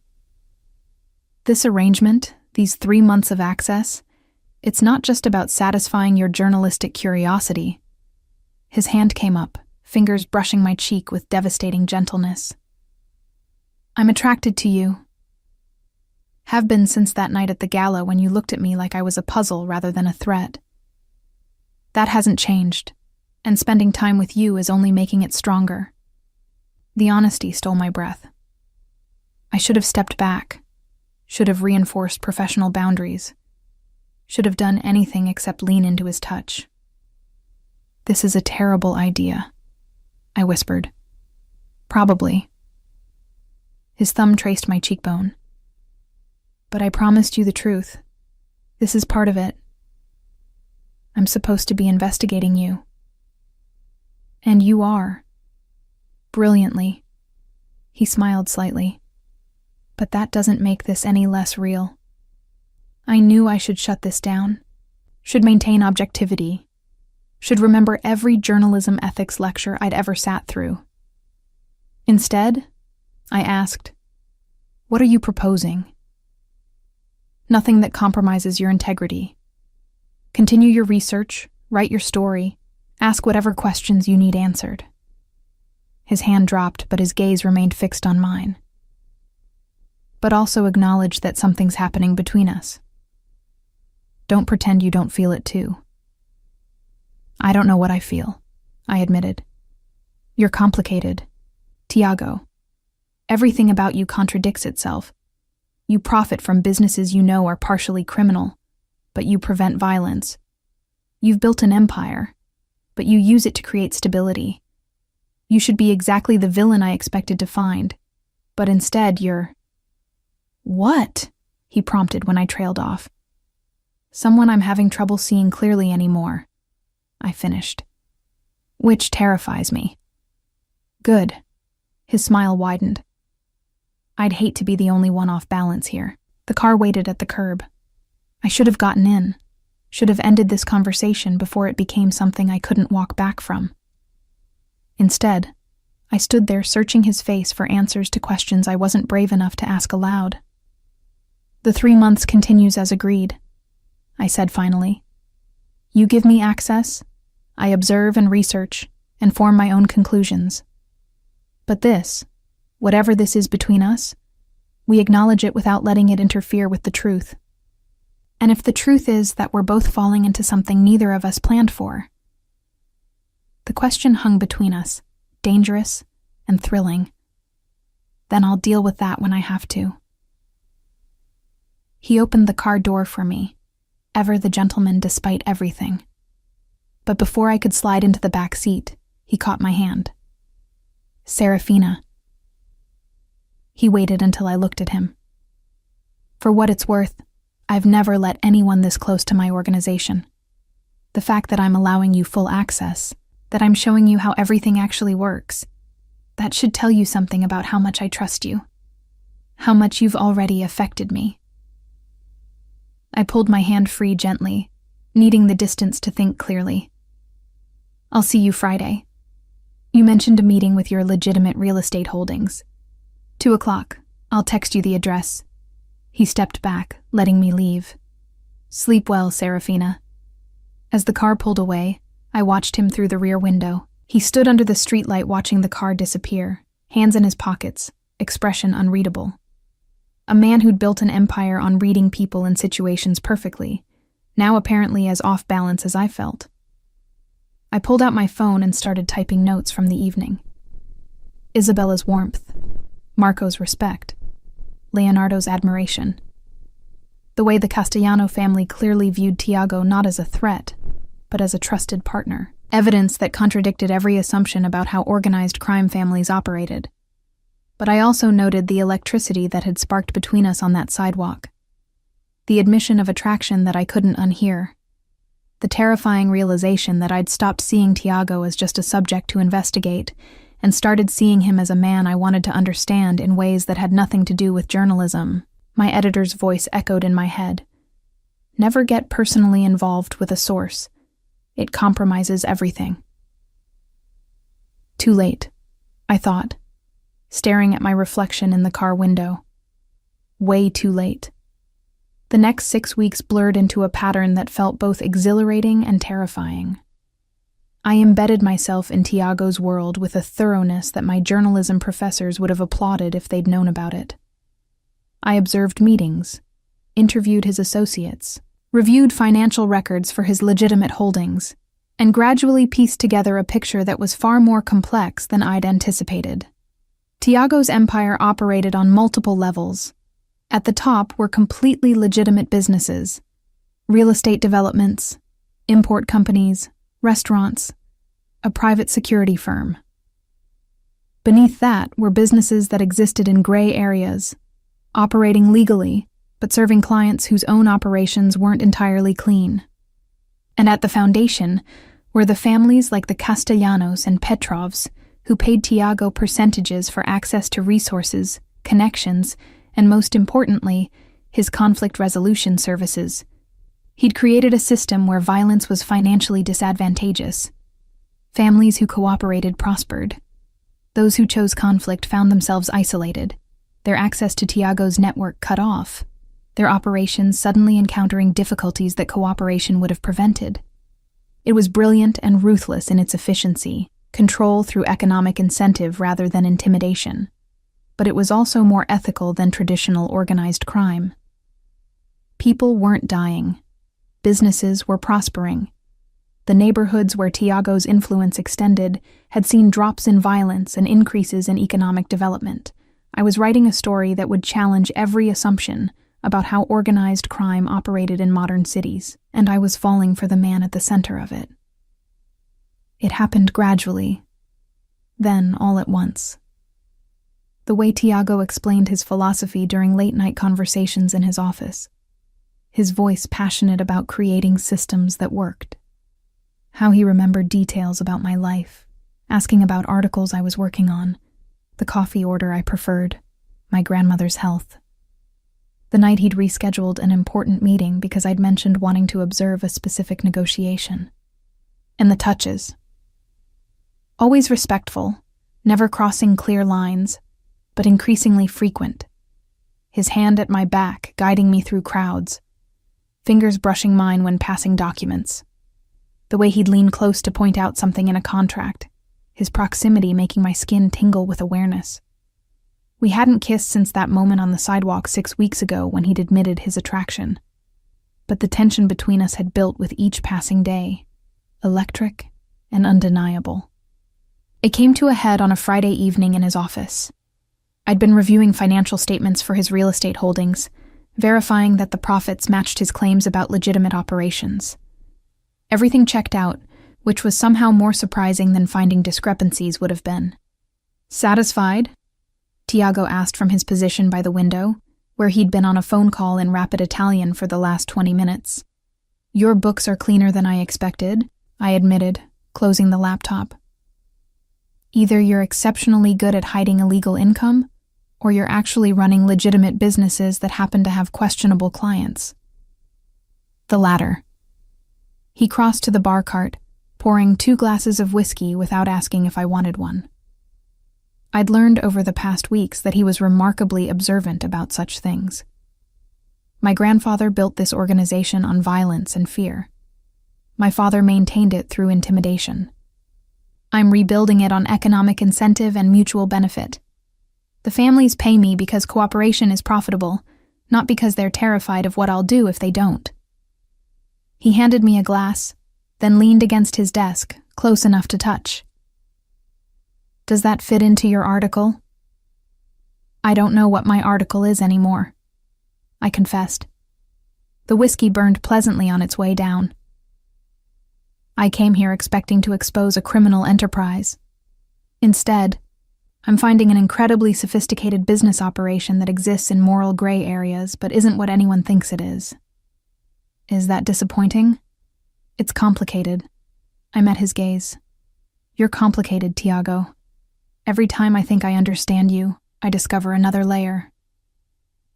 "This arrangement, these 3 months of access, it's not just about satisfying your journalistic curiosity." His hand came up, fingers brushing my cheek with devastating gentleness. "I'm attracted to you. Have been since that night at the gala when you looked at me like I was a puzzle rather than a threat. That hasn't changed, and spending time with you is only making it stronger." The honesty stole my breath. I should have stepped back, should have reinforced professional boundaries, should have done anything except lean into his touch. "This is a terrible idea," I whispered. "Probably." His thumb traced my cheekbone. "But I promised you the truth. This is part of it. I'm supposed to be investigating you. And you are. Brilliantly." He smiled slightly. "But that doesn't make this any less real. I knew I should shut this down, should maintain objectivity, should remember every journalism ethics lecture I'd ever sat through. Instead, I asked, what are you proposing? Nothing that compromises your integrity. Continue your research, write your story, ask whatever questions you need answered." His hand dropped, but his gaze remained fixed on mine. "But also acknowledge that something's happening between us." Don't pretend you don't feel it too. I don't know what I feel, I admitted. You're complicated. Tiago. Everything about you contradicts itself. You profit from businesses you know are partially criminal, but you prevent violence. You've built an empire, but you use it to create stability. You should be exactly the villain I expected to find, but instead you're... What? He prompted when I trailed off. Someone I'm having trouble seeing clearly anymore, I finished. Which terrifies me. Good. His smile widened. I'd hate to be the only one off balance here. The car waited at the curb. I should have gotten in, should have ended this conversation before it became something I couldn't walk back from. Instead, I stood there searching his face for answers to questions I wasn't brave enough to ask aloud. The 3 months continues as agreed, I said finally. You give me access, I observe and research, and form my own conclusions. But this, whatever this is between us, we acknowledge it without letting it interfere with the truth. And if the truth is that we're both falling into something neither of us planned for, the question hung between us, dangerous and thrilling. Then I'll deal with that when I have to. He opened the car door for me, ever the gentleman despite everything. But before I could slide into the back seat, he caught my hand. Serafina. He waited until I looked at him. For what it's worth, I've never let anyone this close to my organization. The fact that I'm allowing you full access, that I'm showing you how everything actually works, that should tell you something about how much I trust you, how much you've already affected me. I pulled my hand free gently, needing the distance to think clearly. I'll see you Friday. You mentioned a meeting with your legitimate real estate holdings. 2:00. I'll text you the address. He stepped back, letting me leave. Sleep well, Serafina. As the car pulled away, I watched him through the rear window. He stood under the streetlight watching the car disappear, hands in his pockets, expression unreadable. A man who'd built an empire on reading people and situations perfectly, now apparently as off balance as I felt. I pulled out my phone and started typing notes from the evening. Isabella's warmth, Marco's respect, Leonardo's admiration. The way the Castellano family clearly viewed Tiago not as a threat, but as a trusted partner. Evidence that contradicted every assumption about how organized crime families operated. But I also noted the electricity that had sparked between us on that sidewalk. The admission of attraction that I couldn't unhear. The terrifying realization that I'd stopped seeing Tiago as just a subject to investigate and started seeing him as a man I wanted to understand in ways that had nothing to do with journalism. My editor's voice echoed in my head. Never get personally involved with a source. It compromises everything. Too late, I thought, staring at my reflection in the car window. Way too late. The next 6 weeks blurred into a pattern that felt both exhilarating and terrifying. I embedded myself in Tiago's world with a thoroughness that my journalism professors would have applauded if they'd known about it. I observed meetings, interviewed his associates, reviewed financial records for his legitimate holdings, and gradually pieced together a picture that was far more complex than I'd anticipated. Tiago's empire operated on multiple levels. At the top were completely legitimate businesses, real estate developments, import companies, restaurants, a private security firm. Beneath that were businesses that existed in gray areas, operating legally, but serving clients whose own operations weren't entirely clean. And at the foundation were the families like the Castellanos and Petrovs, who paid Tiago percentages for access to resources, connections, and most importantly, his conflict resolution services. He'd created a system where violence was financially disadvantageous. Families who cooperated prospered. Those who chose conflict found themselves isolated, their access to Tiago's network cut off, their operations suddenly encountering difficulties that cooperation would have prevented. It was brilliant and ruthless in its efficiency, control through economic incentive rather than intimidation. But it was also more ethical than traditional organized crime. People weren't dying. Businesses were prospering. The neighborhoods where Tiago's influence extended had seen drops in violence and increases in economic development. I was writing a story that would challenge every assumption about how organized crime operated in modern cities, and I was falling for the man at the center of it. It happened gradually, then all at once. The way Tiago explained his philosophy during late-night conversations in his office, his voice passionate about creating systems that worked. How he remembered details about my life, asking about articles I was working on, the coffee order I preferred, my grandmother's health. The night he'd rescheduled an important meeting because I'd mentioned wanting to observe a specific negotiation. And the touches. Always respectful, never crossing clear lines, but increasingly frequent. His hand at my back, guiding me through crowds, fingers brushing mine when passing documents. The way he'd lean close to point out something in a contract, his proximity making my skin tingle with awareness. We hadn't kissed since that moment on the sidewalk 6 weeks ago when he'd admitted his attraction. But the tension between us had built with each passing day, electric and undeniable. It came to a head on a Friday evening in his office. I'd been reviewing financial statements for his real estate holdings, verifying that the profits matched his claims about legitimate operations. Everything checked out, which was somehow more surprising than finding discrepancies would have been. Satisfied? Tiago asked from his position by the window, where he'd been on a phone call in rapid Italian for the last 20 minutes. Your books are cleaner than I expected, I admitted, closing the laptop. Either you're exceptionally good at hiding illegal income, or you're actually running legitimate businesses that happen to have questionable clients. The latter. He crossed to the bar cart, pouring 2 glasses of whiskey without asking if I wanted one. I'd learned over the past weeks that he was remarkably observant about such things. My grandfather built this organization on violence and fear. My father maintained it through intimidation. I'm rebuilding it on economic incentive and mutual benefit. The families pay me because cooperation is profitable, not because they're terrified of what I'll do if they don't. He handed me a glass, then leaned against his desk, close enough to touch. Does that fit into your article? I don't know what my article is anymore, I confessed. The whiskey burned pleasantly on its way down. I came here expecting to expose a criminal enterprise. Instead, I'm finding an incredibly sophisticated business operation that exists in moral gray areas but isn't what anyone thinks it is. Is that disappointing? It's complicated. I met his gaze. You're complicated, Tiago. Every time I think I understand you, I discover another layer.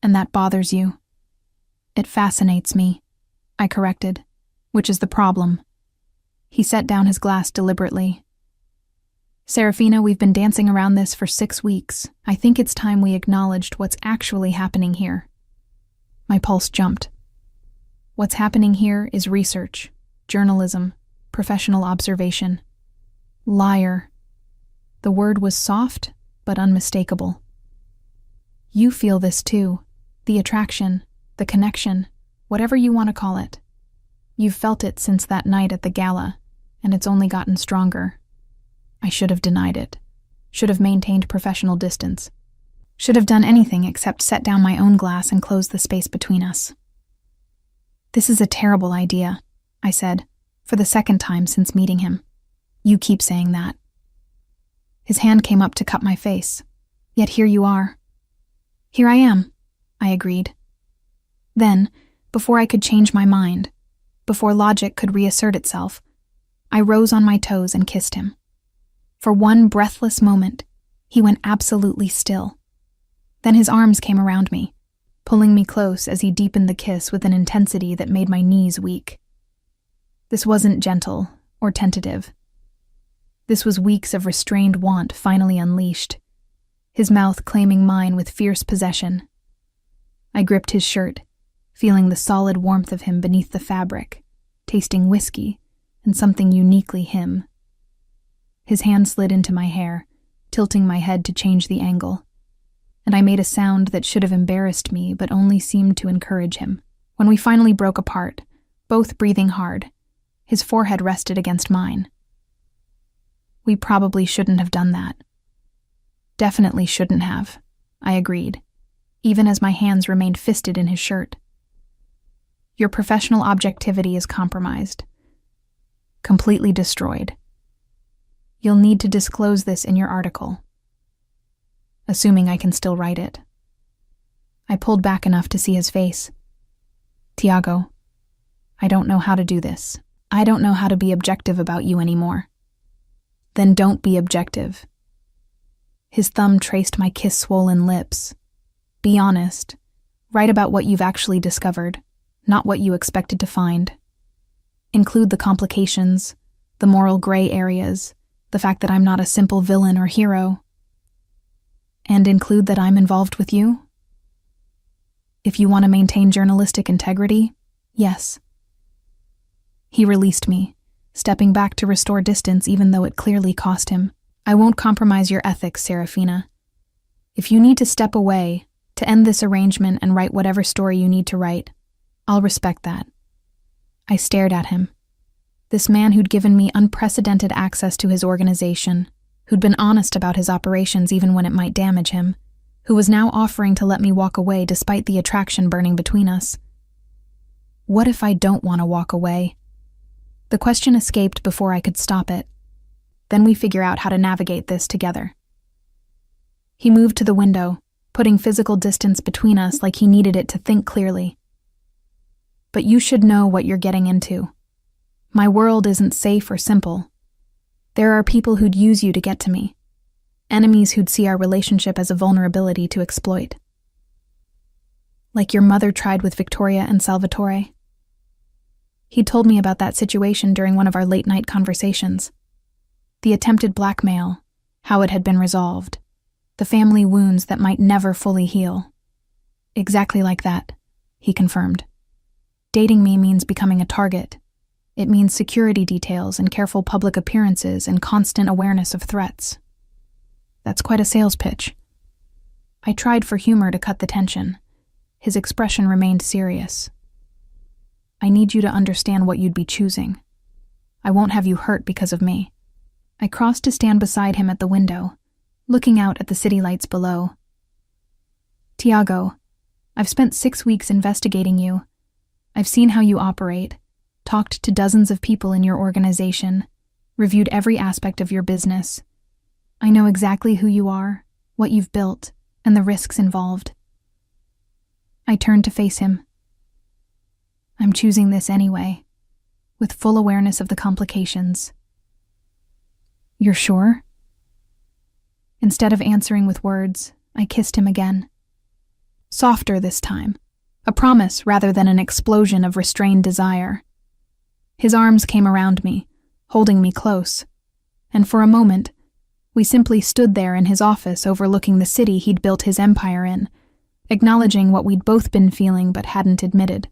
And that bothers you. It fascinates me, I corrected, which is the problem. He set down his glass deliberately. Serafina, we've been dancing around this for 6 weeks. I think it's time we acknowledged what's actually happening here. My pulse jumped. What's happening here is research, journalism, professional observation. Liar. The word was soft, but unmistakable. You feel this too. The attraction, the connection, whatever you want to call it. You've felt it since that night at the gala, and it's only gotten stronger. I should have denied it. Should have maintained professional distance. Should have done anything except set down my own glass and close the space between us. This is a terrible idea, I said, for the second time since meeting him. You keep saying that. His hand came up to cup my face. Yet here you are. Here I am, I agreed. Then, before I could change my mind, before logic could reassert itself, I rose on my toes and kissed him. For one breathless moment, he went absolutely still. Then his arms came around me, pulling me close as he deepened the kiss with an intensity that made my knees weak. This wasn't gentle or tentative. This was weeks of restrained want finally unleashed, his mouth claiming mine with fierce possession. I gripped his shirt, feeling the solid warmth of him beneath the fabric, tasting whiskey and something uniquely him. His hand slid into my hair, tilting my head to change the angle, and I made a sound that should have embarrassed me but only seemed to encourage him. When we finally broke apart, both breathing hard. His forehead rested against mine. We probably shouldn't have done that. Definitely shouldn't have, I agreed, even as my hands remained fisted in his shirt. Your professional objectivity is compromised. Completely destroyed. You'll need to disclose this in your article. Assuming I can still write it. I pulled back enough to see his face. Tiago, I don't know how to do this. I don't know how to be objective about you anymore. Then don't be objective. His thumb traced my kiss-swollen lips. Be honest. Write about what you've actually discovered, not what you expected to find. Include the complications, the moral gray areas, the fact that I'm not a simple villain or hero. And include that I'm involved with you? If you want to maintain journalistic integrity, yes. He released me, stepping back to restore distance even though it clearly cost him. I won't compromise your ethics, Serafina. If you need to step away, to end this arrangement and write whatever story you need to write, I'll respect that. I stared at him. This man who'd given me unprecedented access to his organization, who'd been honest about his operations even when it might damage him, who was now offering to let me walk away despite the attraction burning between us. What if I don't want to walk away? The question escaped before I could stop it. Then we figure out how to navigate this together. He moved to the window, putting physical distance between us like he needed it to think clearly. But you should know what you're getting into. My world isn't safe or simple. There are people who'd use you to get to me. Enemies who'd see our relationship as a vulnerability to exploit. Like your mother tried with Victoria and Salvatore. He'd told me about that situation during one of our late-night conversations. The attempted blackmail, how it had been resolved, the family wounds that might never fully heal. Exactly like that, he confirmed. Dating me means becoming a target. It means security details and careful public appearances and constant awareness of threats. That's quite a sales pitch. I tried for humor to cut the tension. His expression remained serious. I need you to understand what you'd be choosing. I won't have you hurt because of me. I crossed to stand beside him at the window, looking out at the city lights below. Tiago, I've spent 6 weeks investigating you. I've seen how you operate, talked to dozens of people in your organization, reviewed every aspect of your business. I know exactly who you are, what you've built, and the risks involved. I turned to face him. I'm choosing this anyway, with full awareness of the complications. You're sure? Instead of answering with words, I kissed him again. Softer this time, a promise rather than an explosion of restrained desire. His arms came around me, holding me close, and for a moment, we simply stood there in his office overlooking the city he'd built his empire in, acknowledging what we'd both been feeling but hadn't admitted.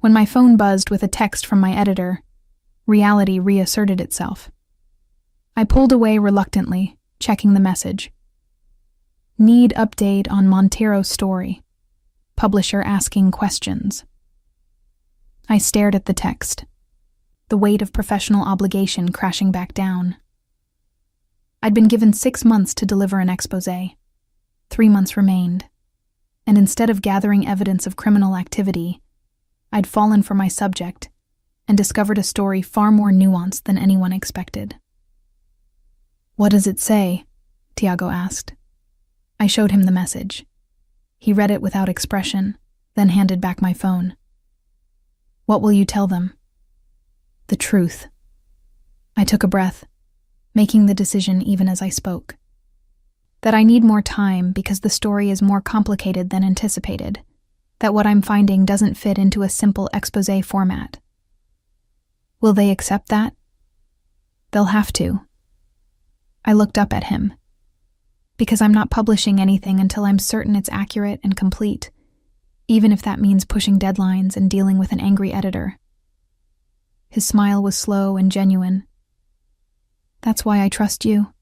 When my phone buzzed with a text from my editor, reality reasserted itself. I pulled away reluctantly, checking the message. Need update on Montero's story. Publisher asking questions. I stared at the text, the weight of professional obligation crashing back down. I'd been given 6 months to deliver an exposé. 3 months remained, and instead of gathering evidence of criminal activity, I'd fallen for my subject and discovered a story far more nuanced than anyone expected. What does it say? Tiago asked. I showed him the message. He read it without expression, then handed back my phone. What will you tell them? The truth. I took a breath, making the decision even as I spoke. That I need more time because the story is more complicated than anticipated. That what I'm finding doesn't fit into a simple exposé format. Will they accept that? They'll have to. I looked up at him. Because I'm not publishing anything until I'm certain it's accurate and complete, even if that means pushing deadlines and dealing with an angry editor. His smile was slow and genuine. That's why I trust you.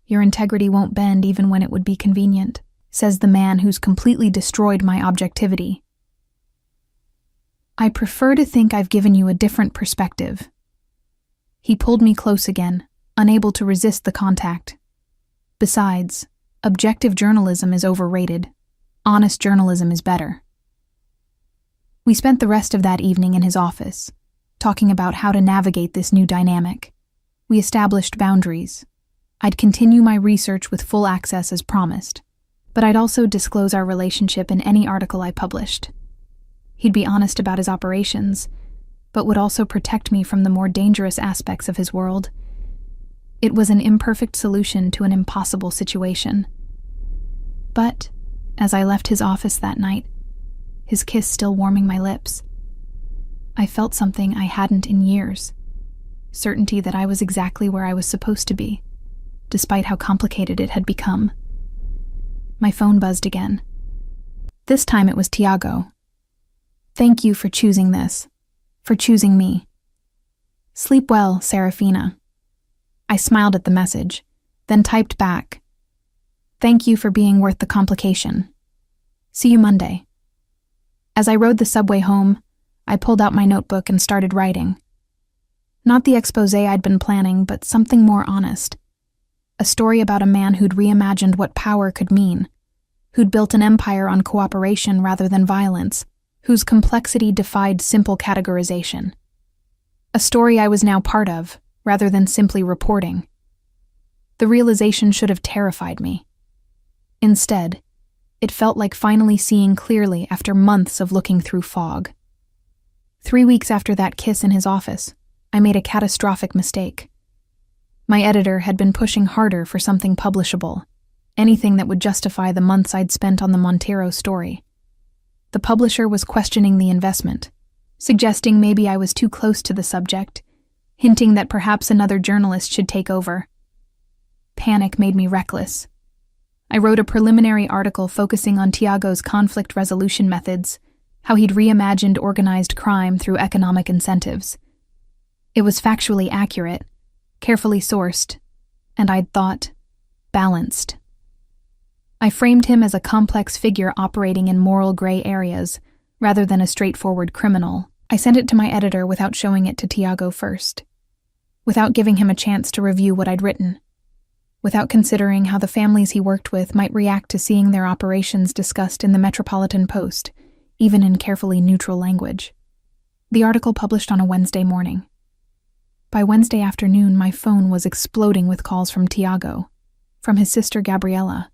Your integrity won't bend even when it would be convenient, says the man who's completely destroyed my objectivity. I prefer to think I've given you a different perspective. He pulled me close again, unable to resist the contact. Besides, objective journalism is overrated. Honest journalism is better. We spent the rest of that evening in his office, talking about how to navigate this new dynamic. We established boundaries. I'd continue my research with full access as promised, but I'd also disclose our relationship in any article I published. He'd be honest about his operations, but would also protect me from the more dangerous aspects of his world. It was an imperfect solution to an impossible situation. But, as I left his office that night, his kiss still warming my lips, I felt something I hadn't in years. Certainty that I was exactly where I was supposed to be, despite how complicated it had become. My phone buzzed again. This time it was Tiago. Thank you for choosing this, for choosing me. Sleep well, Serafina. I smiled at the message, then typed back. Thank you for being worth the complication. See you Monday. As I rode the subway home, I pulled out my notebook and started writing. Not the expose I'd been planning, but something more honest. A story about a man who'd reimagined what power could mean, who'd built an empire on cooperation rather than violence, whose complexity defied simple categorization. A story I was now part of, rather than simply reporting. The realization should have terrified me. Instead, it felt like finally seeing clearly after months of looking through fog. 3 weeks after that kiss in his office, I made a catastrophic mistake. My editor had been pushing harder for something publishable, anything that would justify the months I'd spent on the Montero story. The publisher was questioning the investment, suggesting maybe I was too close to the subject, hinting that perhaps another journalist should take over. Panic made me reckless. I wrote a preliminary article focusing on Tiago's conflict resolution methods, how he'd reimagined organized crime through economic incentives. It was factually accurate, carefully sourced, and I'd thought, balanced. I framed him as a complex figure operating in moral gray areas, rather than a straightforward criminal. I sent it to my editor without showing it to Tiago first, without giving him a chance to review what I'd written, without considering how the families he worked with might react to seeing their operations discussed in the Metropolitan Post, even in carefully neutral language. The article published on a Wednesday morning. By Wednesday afternoon, my phone was exploding with calls from Tiago, from his sister Gabriella,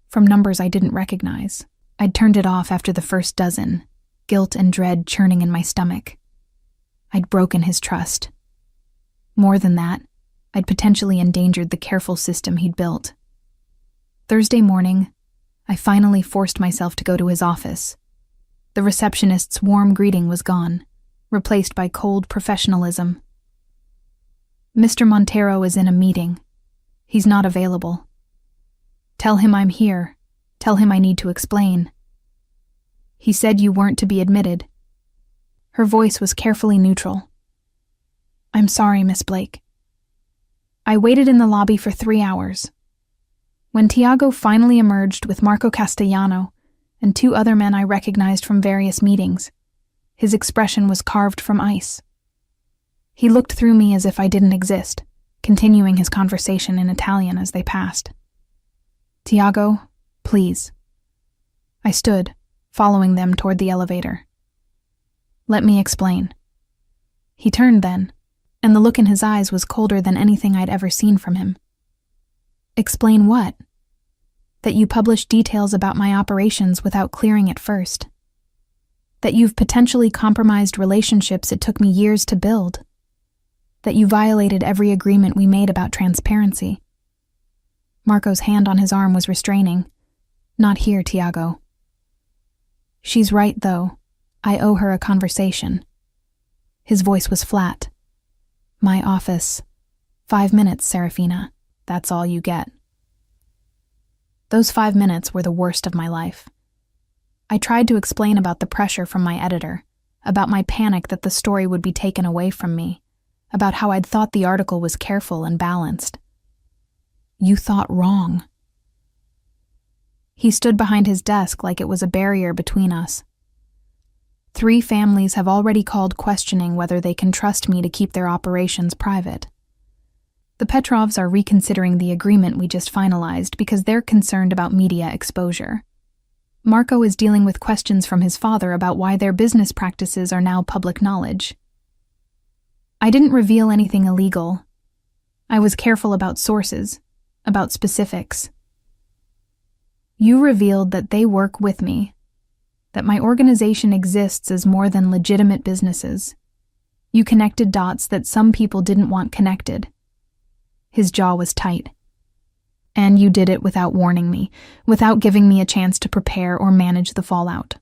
from numbers I didn't recognize. I'd turned it off after the first dozen, guilt and dread churning in my stomach. I'd broken his trust. More than that, I'd potentially endangered the careful system he'd built. Thursday morning, I finally forced myself to go to his office. The receptionist's warm greeting was gone, replaced by cold professionalism. Mr. Montero is in a meeting. He's not available. Tell him I'm here. Tell him I need to explain. He said you weren't to be admitted. Her voice was carefully neutral. I'm sorry, Miss Blake. I waited in the lobby for 3 hours. When Tiago finally emerged with Marco Castellano and 2 other men I recognized from various meetings, his expression was carved from ice. He looked through me as if I didn't exist, continuing his conversation in Italian as they passed. Tiago, please. I stood, following them toward the elevator. Let me explain. He turned then, and the look in his eyes was colder than anything I'd ever seen from him. Explain what? That you published details about my operations without clearing it first. That you've potentially compromised relationships it took me years to build. That you violated every agreement we made about transparency. Marco's hand on his arm was restraining. Not here, Tiago. She's right, though. I owe her a conversation. His voice was flat. My office. 5 minutes, Serafina. That's all you get. Those 5 minutes were the worst of my life. I tried to explain about the pressure from my editor, about my panic that the story would be taken away from me, about how I'd thought the article was careful and balanced. You thought wrong. He stood behind his desk like it was a barrier between us. 3 families have already called questioning whether they can trust me to keep their operations private. The Petrovs are reconsidering the agreement we just finalized because they're concerned about media exposure. Marco is dealing with questions from his father about why their business practices are now public knowledge. I didn't reveal anything illegal. I was careful about sources, about specifics. You revealed that they work with me, that my organization exists as more than legitimate businesses. You connected dots that some people didn't want connected. His jaw was tight. And you did it without warning me, without giving me a chance to prepare or manage the fallout.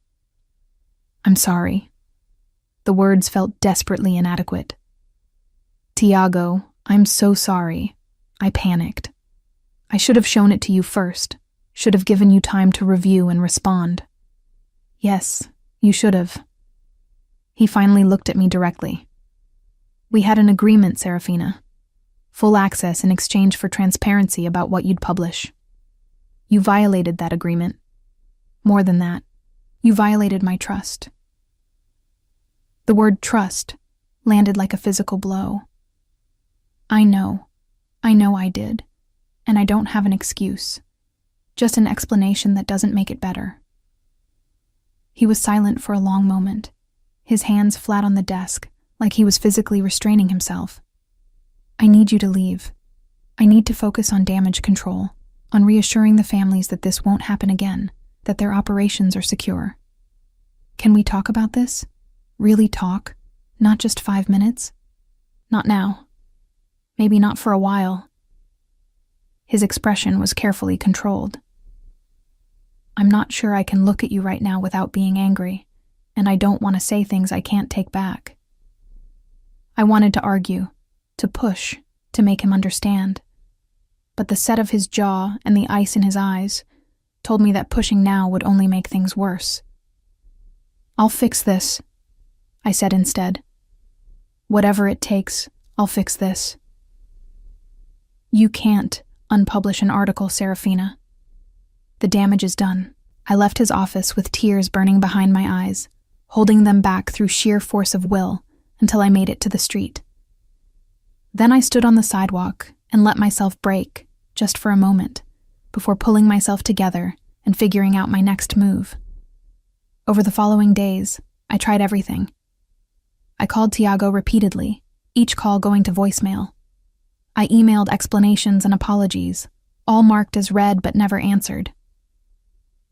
I'm sorry. The words felt desperately inadequate. Tiago, I'm so sorry. I panicked. I should have shown it to you first, should have given you time to review and respond. Yes, you should have. He finally looked at me directly. We had an agreement, Serafina. Full access in exchange for transparency about what you'd publish. You violated that agreement. More than that, you violated my trust. The word trust landed like a physical blow. I know I did, and I don't have an excuse, just an explanation that doesn't make it better. He was silent for a long moment, his hands flat on the desk, like he was physically restraining himself. I need you to leave. I need to focus on damage control, on reassuring the families that this won't happen again, that their operations are secure. Can we talk about this? Really talk? Not just 5 minutes? Not now. Maybe not for a while. His expression was carefully controlled. I'm not sure I can look at you right now without being angry, and I don't want to say things I can't take back. I wanted to argue, to push, to make him understand. But the set of his jaw and the ice in his eyes told me that pushing now would only make things worse. I'll fix this, I said instead. Whatever it takes, I'll fix this. You can't unpublish an article, Serafina. The damage is done. I left his office with tears burning behind my eyes, holding them back through sheer force of will until I made it to the street. Then I stood on the sidewalk and let myself break, just for a moment, before pulling myself together and figuring out my next move. Over the following days, I tried everything. I called Tiago repeatedly, each call going to voicemail. I emailed explanations and apologies, all marked as read but never answered.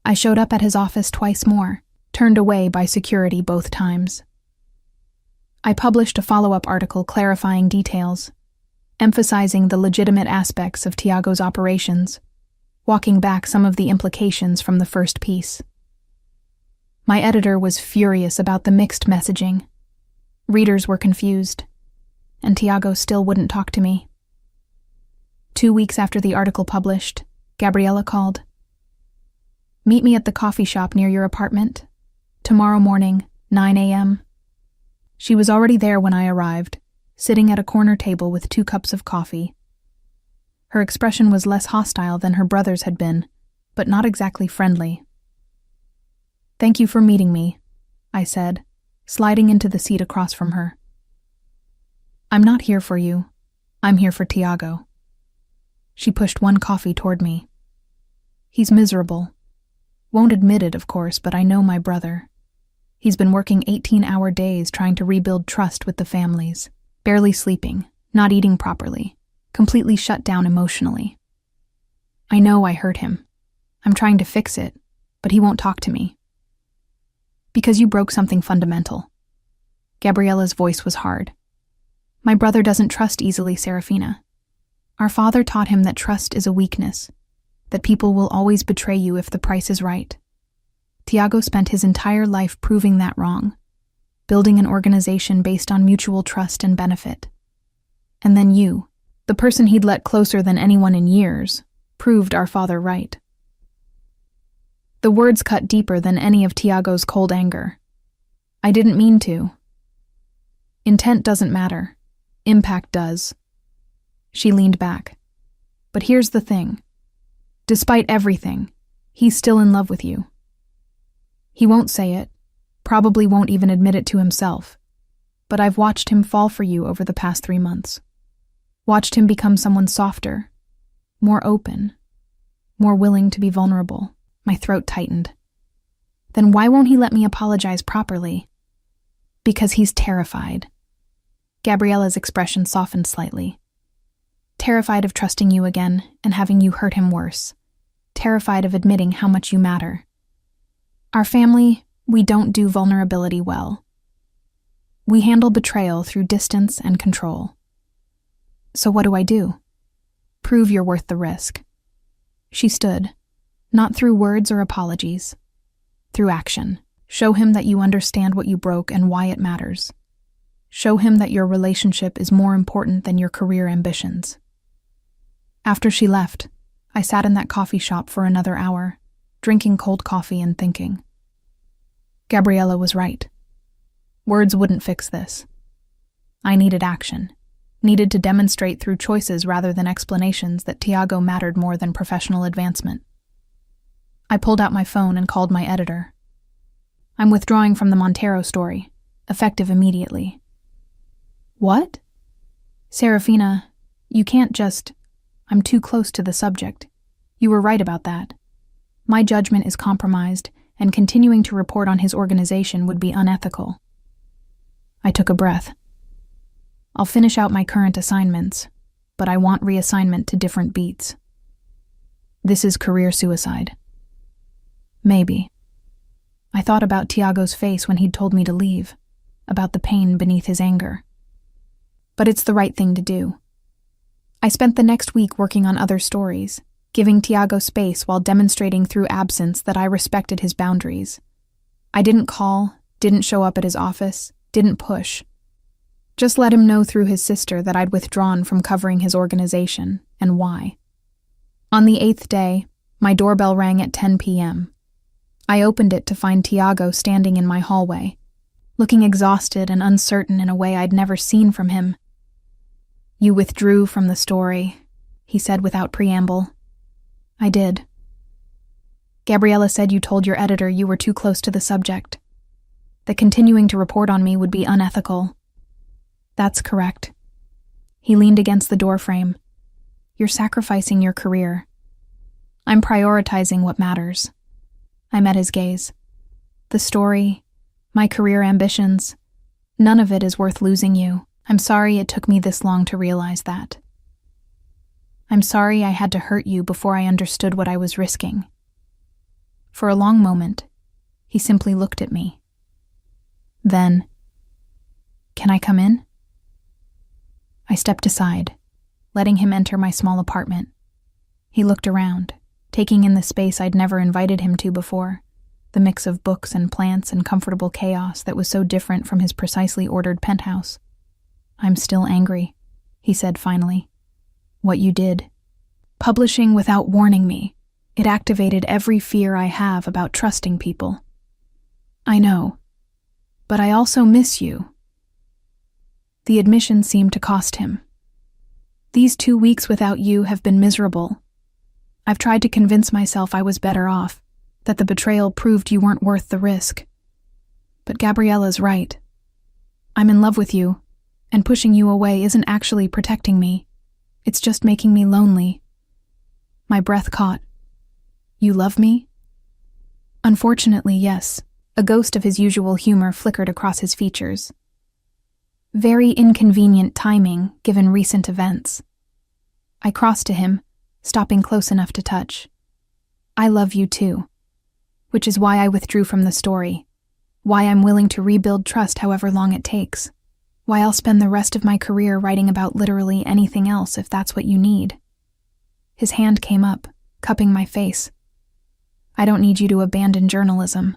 I showed up at his office twice more, turned away by security both times. I published a follow-up article clarifying details, emphasizing the legitimate aspects of Tiago's operations, walking back some of the implications from the first piece. My editor was furious about the mixed messaging. Readers were confused, and Tiago still wouldn't talk to me. 2 weeks after the article published, Gabriella called. Meet me at the coffee shop near your apartment. Tomorrow morning, 9 a.m. She was already there when I arrived, sitting at a corner table with 2 cups of coffee. Her expression was less hostile than her brother's had been, but not exactly friendly. Thank you for meeting me, I said, sliding into the seat across from her. I'm not here for you. I'm here for Tiago. She pushed 1 coffee toward me. He's miserable. Won't admit it, of course, but I know my brother. He's been working 18-hour days trying to rebuild trust with the families, barely sleeping, not eating properly, completely shut down emotionally. I know I hurt him. I'm trying to fix it, but he won't talk to me. Because you broke something fundamental. Gabriella's voice was hard. My brother doesn't trust easily, Serafina. Our father taught him that trust is a weakness, that people will always betray you if the price is right. Tiago spent his entire life proving that wrong, building an organization based on mutual trust and benefit. And then you, the person he'd let closer than anyone in years, proved our father right. The words cut deeper than any of Tiago's cold anger. I didn't mean to. Intent doesn't matter. Impact does. She leaned back. But here's the thing. Despite everything, he's still in love with you. He won't say it, Probably won't even admit it to himself. But I've watched him fall for you over the past 3 months. Watched him become someone softer, more open, more willing to be vulnerable. My throat tightened. Then why won't he let me apologize properly? Because he's terrified. Gabriella's expression softened slightly. Terrified of trusting you again and having you hurt him worse. Terrified of admitting how much you matter. Our family, we don't do vulnerability well. We handle betrayal through distance and control. So what do? Prove you're worth the risk. She stood, not through words or apologies, through action. Show him that you understand what you broke and why it matters. Show him that your relationship is more important than your career ambitions. After she left, I sat in that coffee shop for another hour, drinking cold coffee and thinking. Gabriella was right. Words wouldn't fix this. I needed action, needed to demonstrate through choices rather than explanations that Tiago mattered more than professional advancement. I pulled out my phone and called my editor. I'm withdrawing from the Montero story, effective immediately. What? Serafina, you can't just... I'm too close to the subject. You were right about that. My judgment is compromised, and continuing to report on his organization would be unethical. I took a breath. I'll finish out my current assignments, but I want reassignment to different beats. This is career suicide. Maybe. I thought about Tiago's face when he'd told me to leave, about the pain beneath his anger. But it's the right thing to do. I spent the next week working on other stories, giving Tiago space while demonstrating through absence that I respected his boundaries. I didn't call, didn't show up at his office, didn't push. Just let him know through his sister that I'd withdrawn from covering his organization, and why. On the 8th day, my doorbell rang at 10 p.m. I opened it to find Tiago standing in my hallway, looking exhausted and uncertain in a way I'd never seen from him. You withdrew from the story, he said without preamble. I did. Gabriella said you told your editor you were too close to the subject, that continuing to report on me would be unethical. That's correct. He leaned against the doorframe. You're sacrificing your career. I'm prioritizing what matters. I met his gaze. The story, my career ambitions, none of it is worth losing you. I'm sorry it took me this long to realize that. I'm sorry I had to hurt you before I understood what I was risking. For a long moment, he simply looked at me. Then, can I come in? I stepped aside, letting him enter my small apartment. He looked around, taking in the space I'd never invited him to before, the mix of books and plants and comfortable chaos that was so different from his precisely ordered penthouse. I'm still angry, he said finally. What you did. Publishing without warning me. It activated every fear I have about trusting people. I know. But I also miss you. The admission seemed to cost him. These 2 weeks without you have been miserable. I've tried to convince myself I was better off, that the betrayal proved you weren't worth the risk. But Gabriella's right. I'm in love with you, and pushing you away isn't actually protecting me. It's just making me lonely. My breath caught. You love me? Unfortunately, yes. A ghost of his usual humor flickered across his features. Very inconvenient timing, given recent events. I crossed to him, stopping close enough to touch. I love you too. Which is why I withdrew from the story. Why I'm willing to rebuild trust however long it takes. Why I'll spend the rest of my career writing about literally anything else if that's what you need. His hand came up, cupping my face. I don't need you to abandon journalism.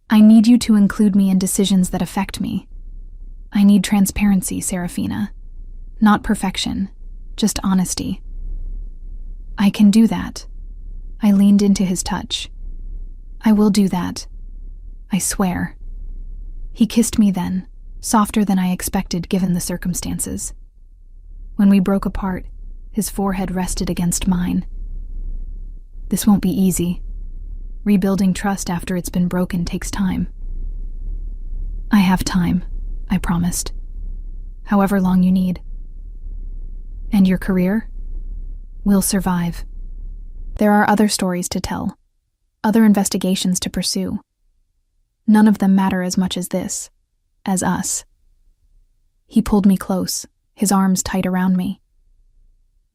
I need you to include me in decisions that affect me. I need transparency, Serafina. Not perfection, just honesty. I can do that. I leaned into his touch. I will do that. I swear. He kissed me then, softer than I expected given the circumstances. When we broke apart, his forehead rested against mine. This won't be easy. Rebuilding trust after it's been broken takes time. I have time, I promised. However long you need. And your career? We'll survive. There are other stories to tell, other investigations to pursue. None of them matter as much as this, as us. He pulled me close, his arms tight around me.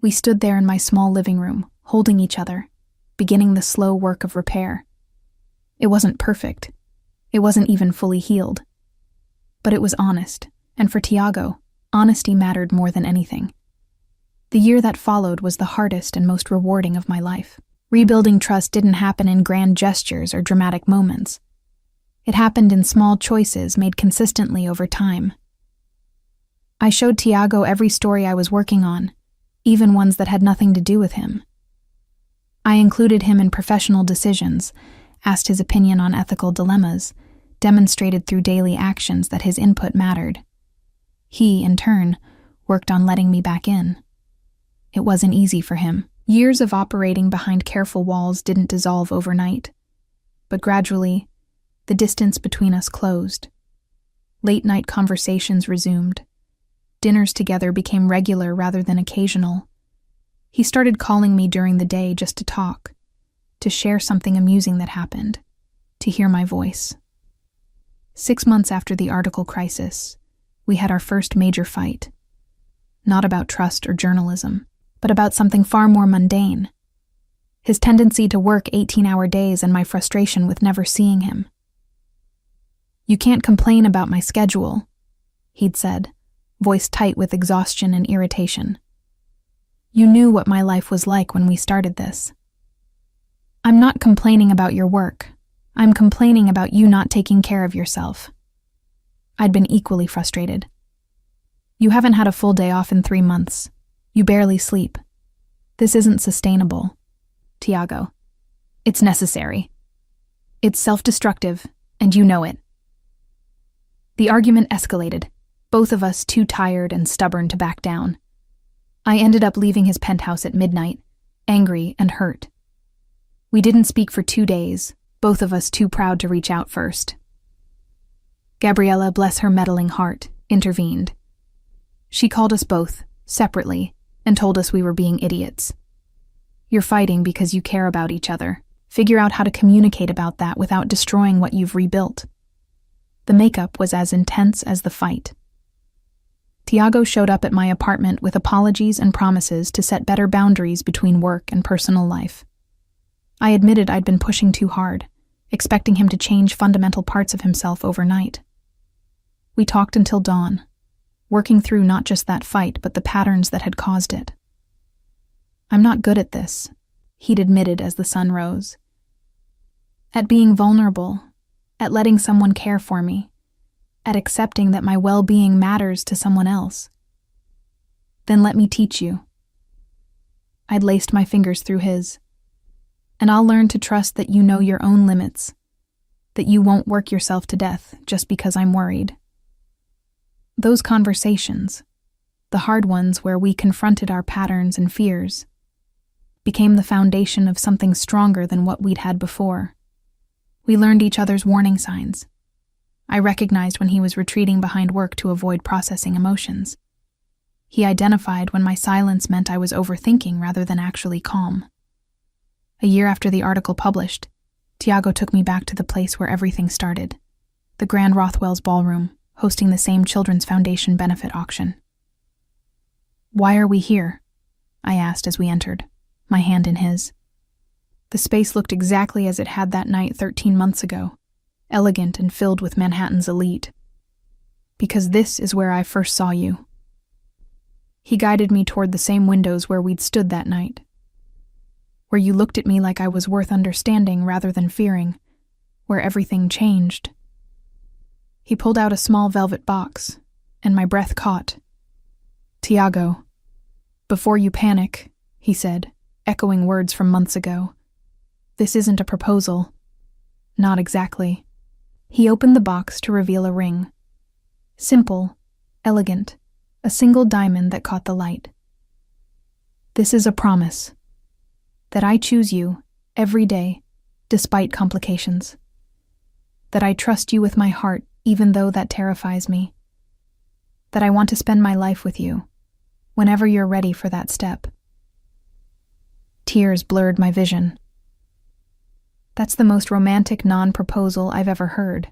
We stood there in my small living room, holding each other, beginning the slow work of repair. It wasn't perfect. It wasn't even fully healed. But it was honest, and for Tiago, honesty mattered more than anything. The year that followed was the hardest and most rewarding of my life. Rebuilding trust didn't happen in grand gestures or dramatic moments. It happened in small choices made consistently over time. I showed Tiago every story I was working on, even ones that had nothing to do with him. I included him in professional decisions, asked his opinion on ethical dilemmas, demonstrated through daily actions that his input mattered. He, in turn, worked on letting me back in. It wasn't easy for him. Years of operating behind careful walls didn't dissolve overnight. But gradually, the distance between us closed. Late-night conversations resumed. Dinners together became regular rather than occasional. He started calling me during the day just to talk, to share something amusing that happened, to hear my voice. 6 months after the article crisis, we had our first major fight. Not about trust or journalism, but about something far more mundane. His tendency to work 18-hour days and my frustration with never seeing him. "You can't complain about my schedule," he'd said, voice tight with exhaustion and irritation. "You knew what my life was like when we started this." "I'm not complaining about your work. I'm complaining about you not taking care of yourself." I'd been equally frustrated. "You haven't had a full day off in 3 months. You barely sleep. This isn't sustainable." "Tiago, it's necessary. It's self-destructive, and you know it." The argument escalated, both of us too tired and stubborn to back down. I ended up leaving his penthouse at midnight, angry and hurt. We didn't speak for 2 days, both of us too proud to reach out first. Gabriella, bless her meddling heart, intervened. She called us both, separately, and told us we were being idiots. "You're fighting because you care about each other. Figure out how to communicate about that without destroying what you've rebuilt." The makeup was as intense as the fight. Tiago showed up at my apartment with apologies and promises to set better boundaries between work and personal life. I admitted I'd been pushing too hard, expecting him to change fundamental parts of himself overnight. We talked until dawn, working through not just that fight, but the patterns that had caused it. "I'm not good at this," he'd admitted as the sun rose. "At being vulnerable, at letting someone care for me, at accepting that my well-being matters to someone else." "Then let me teach you." I'd laced my fingers through his. "And I'll learn to trust that you know your own limits, that you won't work yourself to death just because I'm worried." Those conversations, the hard ones where we confronted our patterns and fears, became the foundation of something stronger than what we'd had before. We learned each other's warning signs. I recognized when he was retreating behind work to avoid processing emotions. He identified when my silence meant I was overthinking rather than actually calm. A year after the article published, Tiago took me back to the place where everything started, the Grand Rothwell's ballroom, hosting the same Children's Foundation benefit auction. "Why are we here?" I asked as we entered, my hand in his. The space looked exactly as it had that night 13 months ago, elegant and filled with Manhattan's elite. "Because this is where I first saw you." He guided me toward the same windows where we'd stood that night, where you looked at me like I was worth understanding rather than fearing, where everything changed. He pulled out a small velvet box, and my breath caught. "Tiago, before you panic," he said, echoing words from months ago. "This isn't a proposal." "Not exactly." He opened the box to reveal a ring. Simple, elegant, a single diamond that caught the light. "This is a promise. That I choose you, every day, despite complications. That I trust you with my heart, even though that terrifies me. That I want to spend my life with you, whenever you're ready for that step. Tears blurred my vision. That's the most romantic non-proposal I've ever heard.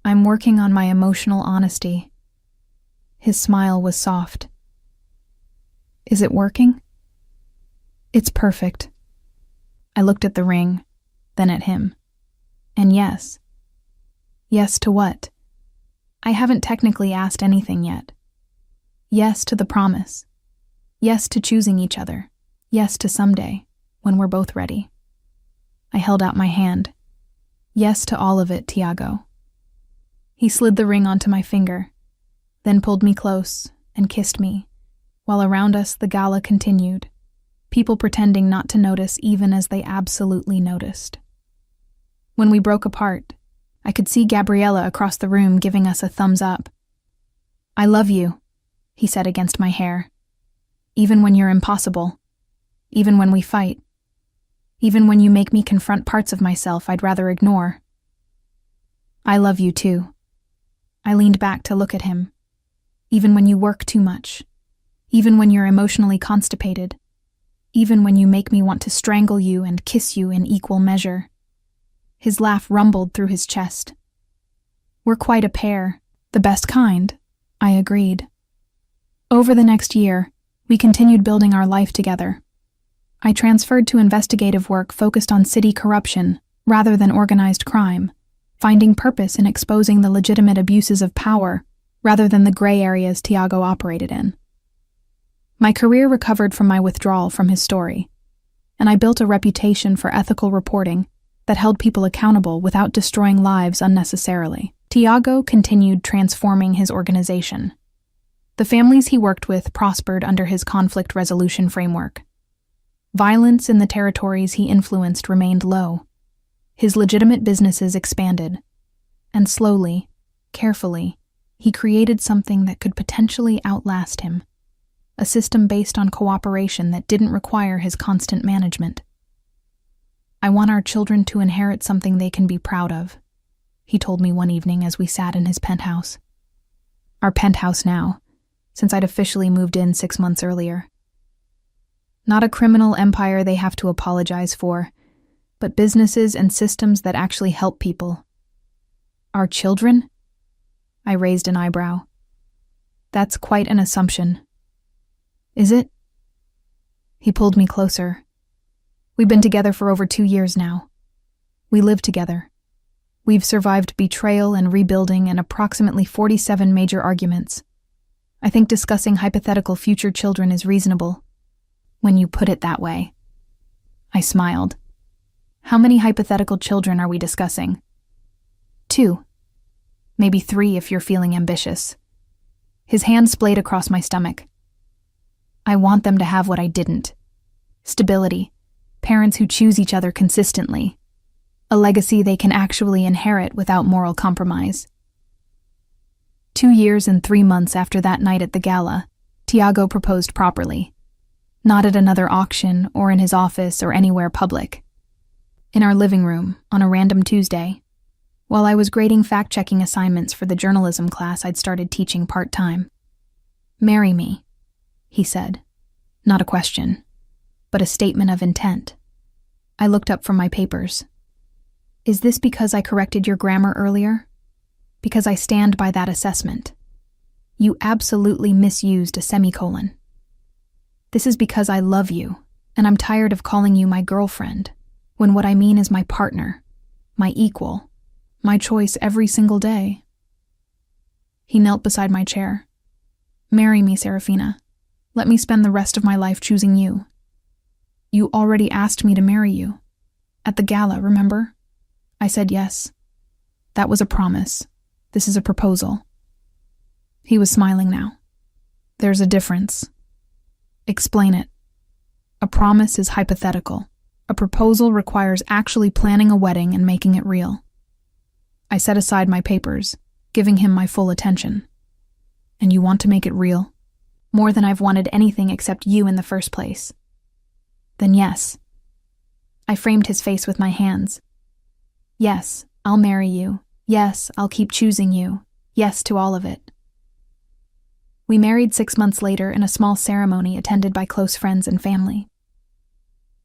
I'm working on my emotional honesty. His smile was soft. Is it working? It's perfect. I looked at the ring, then at him. And yes. Yes to what? I haven't technically asked anything yet. Yes to the promise. Yes to choosing each other. Yes to someday, when we're both ready. I held out my hand. Yes to all of it, Tiago. He slid the ring onto my finger, then pulled me close and kissed me, while around us the gala continued, people pretending not to notice even as they absolutely noticed. When we broke apart, I could see Gabriella across the room giving us a thumbs up. I love you, he said against my hair. Even when you're impossible. Even when we fight. Even when you make me confront parts of myself I'd rather ignore. I love you too. I leaned back to look at him. Even when you work too much. Even when you're emotionally constipated. Even when you make me want to strangle you and kiss you in equal measure. His laugh rumbled through his chest. We're quite a pair, the best kind, I agreed. Over the next year, we continued building our life together. I transferred to investigative work focused on city corruption rather than organized crime, finding purpose in exposing the legitimate abuses of power rather than the gray areas Tiago operated in. My career recovered from my withdrawal from his story, and I built a reputation for ethical reporting that held people accountable without destroying lives unnecessarily. Tiago continued transforming his organization. The families he worked with prospered under his conflict resolution framework. Violence in the territories he influenced remained low. His legitimate businesses expanded. And slowly, carefully, he created something that could potentially outlast him. A system based on cooperation that didn't require his constant management. I want our children to inherit something they can be proud of, he told me one evening as we sat in his penthouse. Our penthouse now, since I'd officially moved in 6 months earlier. Not a criminal empire they have to apologize for, but businesses and systems that actually help people. Our children? I raised an eyebrow. That's quite an assumption. Is it? He pulled me closer. We've been together for over 2 years now. We live together. We've survived betrayal and rebuilding and approximately 47 major arguments. I think discussing hypothetical future children is reasonable. When you put it that way. I smiled. How many hypothetical children are we discussing? 2. Maybe 3 if you're feeling ambitious. His hand splayed across my stomach. I want them to have what I didn't. Stability. Parents who choose each other consistently. A legacy they can actually inherit without moral compromise. 2 years and 3 months after that night at the gala, Tiago proposed properly. Not at another auction or in his office or anywhere public. In our living room, on a random Tuesday, while I was grading fact-checking assignments for the journalism class I'd started teaching part-time. Marry me, he said. Not a question, but a statement of intent. I looked up from my papers. Is this because I corrected your grammar earlier? Because I stand by that assessment. You absolutely misused a semicolon. This is because I love you, and I'm tired of calling you my girlfriend, when what I mean is my partner, my equal, my choice every single day. He knelt beside my chair. Marry me, Serafina. Let me spend the rest of my life choosing you. You already asked me to marry you. At the gala, remember? I said yes. That was a promise. This is a proposal. He was smiling now. There's a difference. Explain it. A promise is hypothetical. A proposal requires actually planning a wedding and making it real. I set aside my papers, giving him my full attention. And you want to make it real? More than I've wanted anything except you in the first place. Then yes. I framed his face with my hands. Yes, I'll marry you, Yes, I'll keep choosing you. Yes to all of it. We married 6 months later in a small ceremony attended by close friends and family.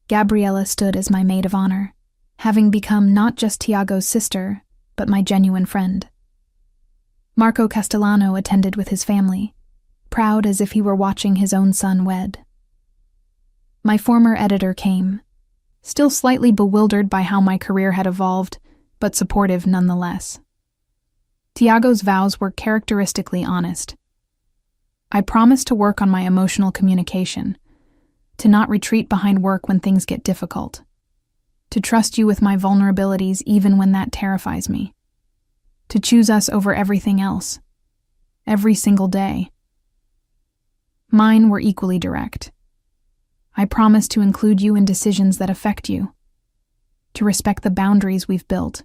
Gabriella stood as my maid of honor, having become not just Tiago's sister, but my genuine friend. Marco Castellano attended with his family, proud as if he were watching his own son wed. My former editor came, still slightly bewildered by how my career had evolved, but supportive nonetheless. Tiago's vows were characteristically honest. I promised to work on my emotional communication, to not retreat behind work when things get difficult, to trust you with my vulnerabilities even when that terrifies me, to choose us over everything else, every single day. Mine were equally direct. I promise to include you in decisions that affect you, to respect the boundaries we've built,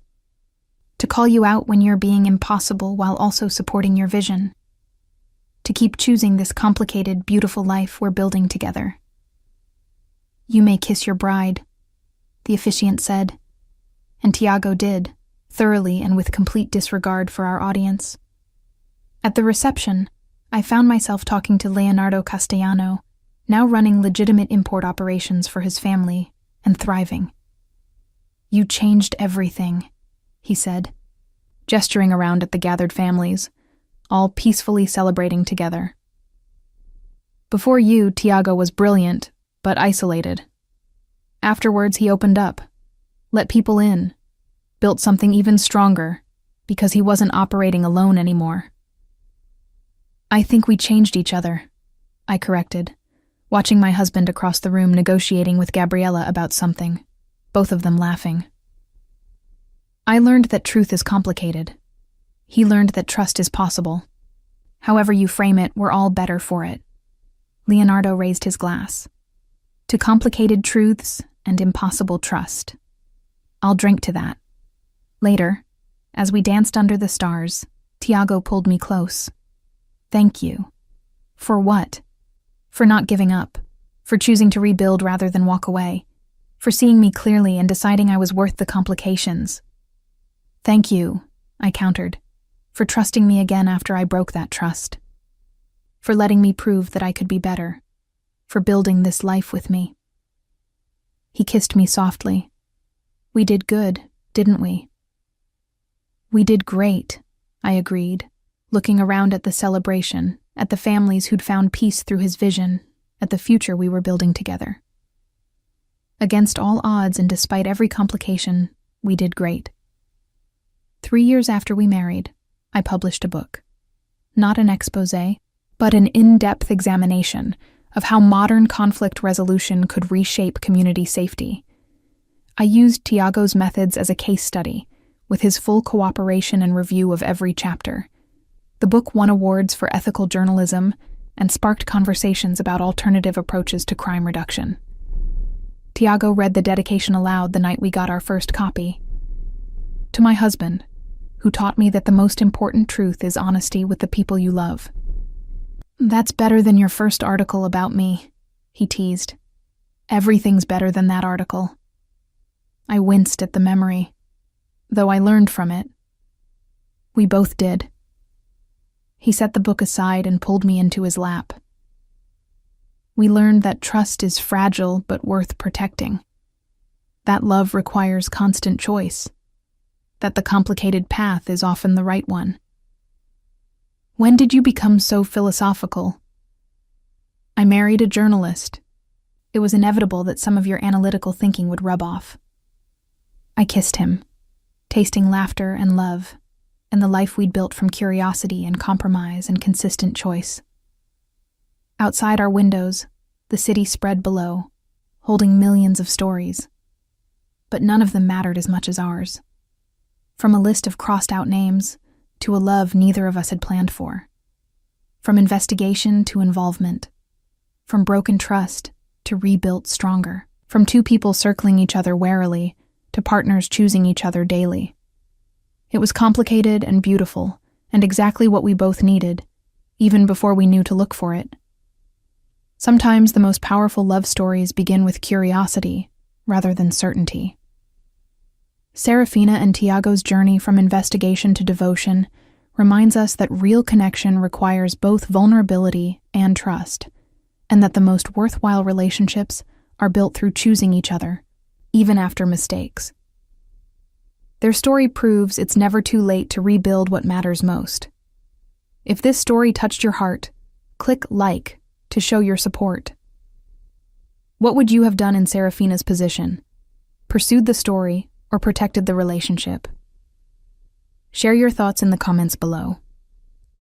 to call you out when you're being impossible while also supporting your vision, to keep choosing this complicated, beautiful life we're building together. You may kiss your bride, the officiant said, and Tiago did, thoroughly and with complete disregard for our audience. At the reception, I found myself talking to Leonardo Castellano, now running legitimate import operations for his family and thriving. You changed everything, he said, gesturing around at the gathered families, all peacefully celebrating together. Before you, Tiago was brilliant, but isolated. Afterwards, he opened up, let people in, built something even stronger, because he wasn't operating alone anymore. I think we changed each other, I corrected, watching my husband across the room negotiating with Gabriella about something, both of them laughing. I learned that truth is complicated. He learned that trust is possible. However you frame it, we're all better for it. Leonardo raised his glass. To complicated truths and impossible trust. I'll drink to that. Later, as we danced under the stars, Tiago pulled me close. Thank you. For what? For not giving up, for choosing to rebuild rather than walk away, for seeing me clearly and deciding I was worth the complications. Thank you, I countered, for trusting me again after I broke that trust, for letting me prove that I could be better, for building this life with me. He kissed me softly. We did good, didn't we? We did great, I agreed, looking around at the celebration, at the families who'd found peace through his vision, at the future we were building together. Against all odds and despite every complication, we did great. 3 years after we married, I published a book. Not an exposé, but an in-depth examination of how modern conflict resolution could reshape community safety. I used Tiago's methods as a case study, with his full cooperation and review of every chapter. The book won awards for ethical journalism and sparked conversations about alternative approaches to crime reduction. Tiago read the dedication aloud the night we got our first copy. To my husband, who taught me that the most important truth is honesty with the people you love. That's better than your first article about me, he teased. Everything's better than that article. I winced at the memory, though I learned from it. We both did. He set the book aside and pulled me into his lap. We learned that trust is fragile but worth protecting. That love requires constant choice. That the complicated path is often the right one. When did you become so philosophical? I married a journalist. It was inevitable that some of your analytical thinking would rub off. I kissed him, tasting laughter and love, and the life we'd built from curiosity and compromise and consistent choice. Outside our windows, the city spread below, holding millions of stories. But none of them mattered as much as ours. From a list of crossed-out names, to a love neither of us had planned for. From investigation to involvement. From broken trust to rebuilt stronger. From two people circling each other warily to partners choosing each other daily. It was complicated and beautiful, and exactly what we both needed, even before we knew to look for it. Sometimes the most powerful love stories begin with curiosity rather than certainty. Serafina and Tiago's journey from investigation to devotion reminds us that real connection requires both vulnerability and trust, and that the most worthwhile relationships are built through choosing each other, even after mistakes. Their story proves it's never too late to rebuild what matters most. If this story touched your heart, click like to show your support. What would you have done in Serafina's position? Pursued the story or protected the relationship? Share your thoughts in the comments below.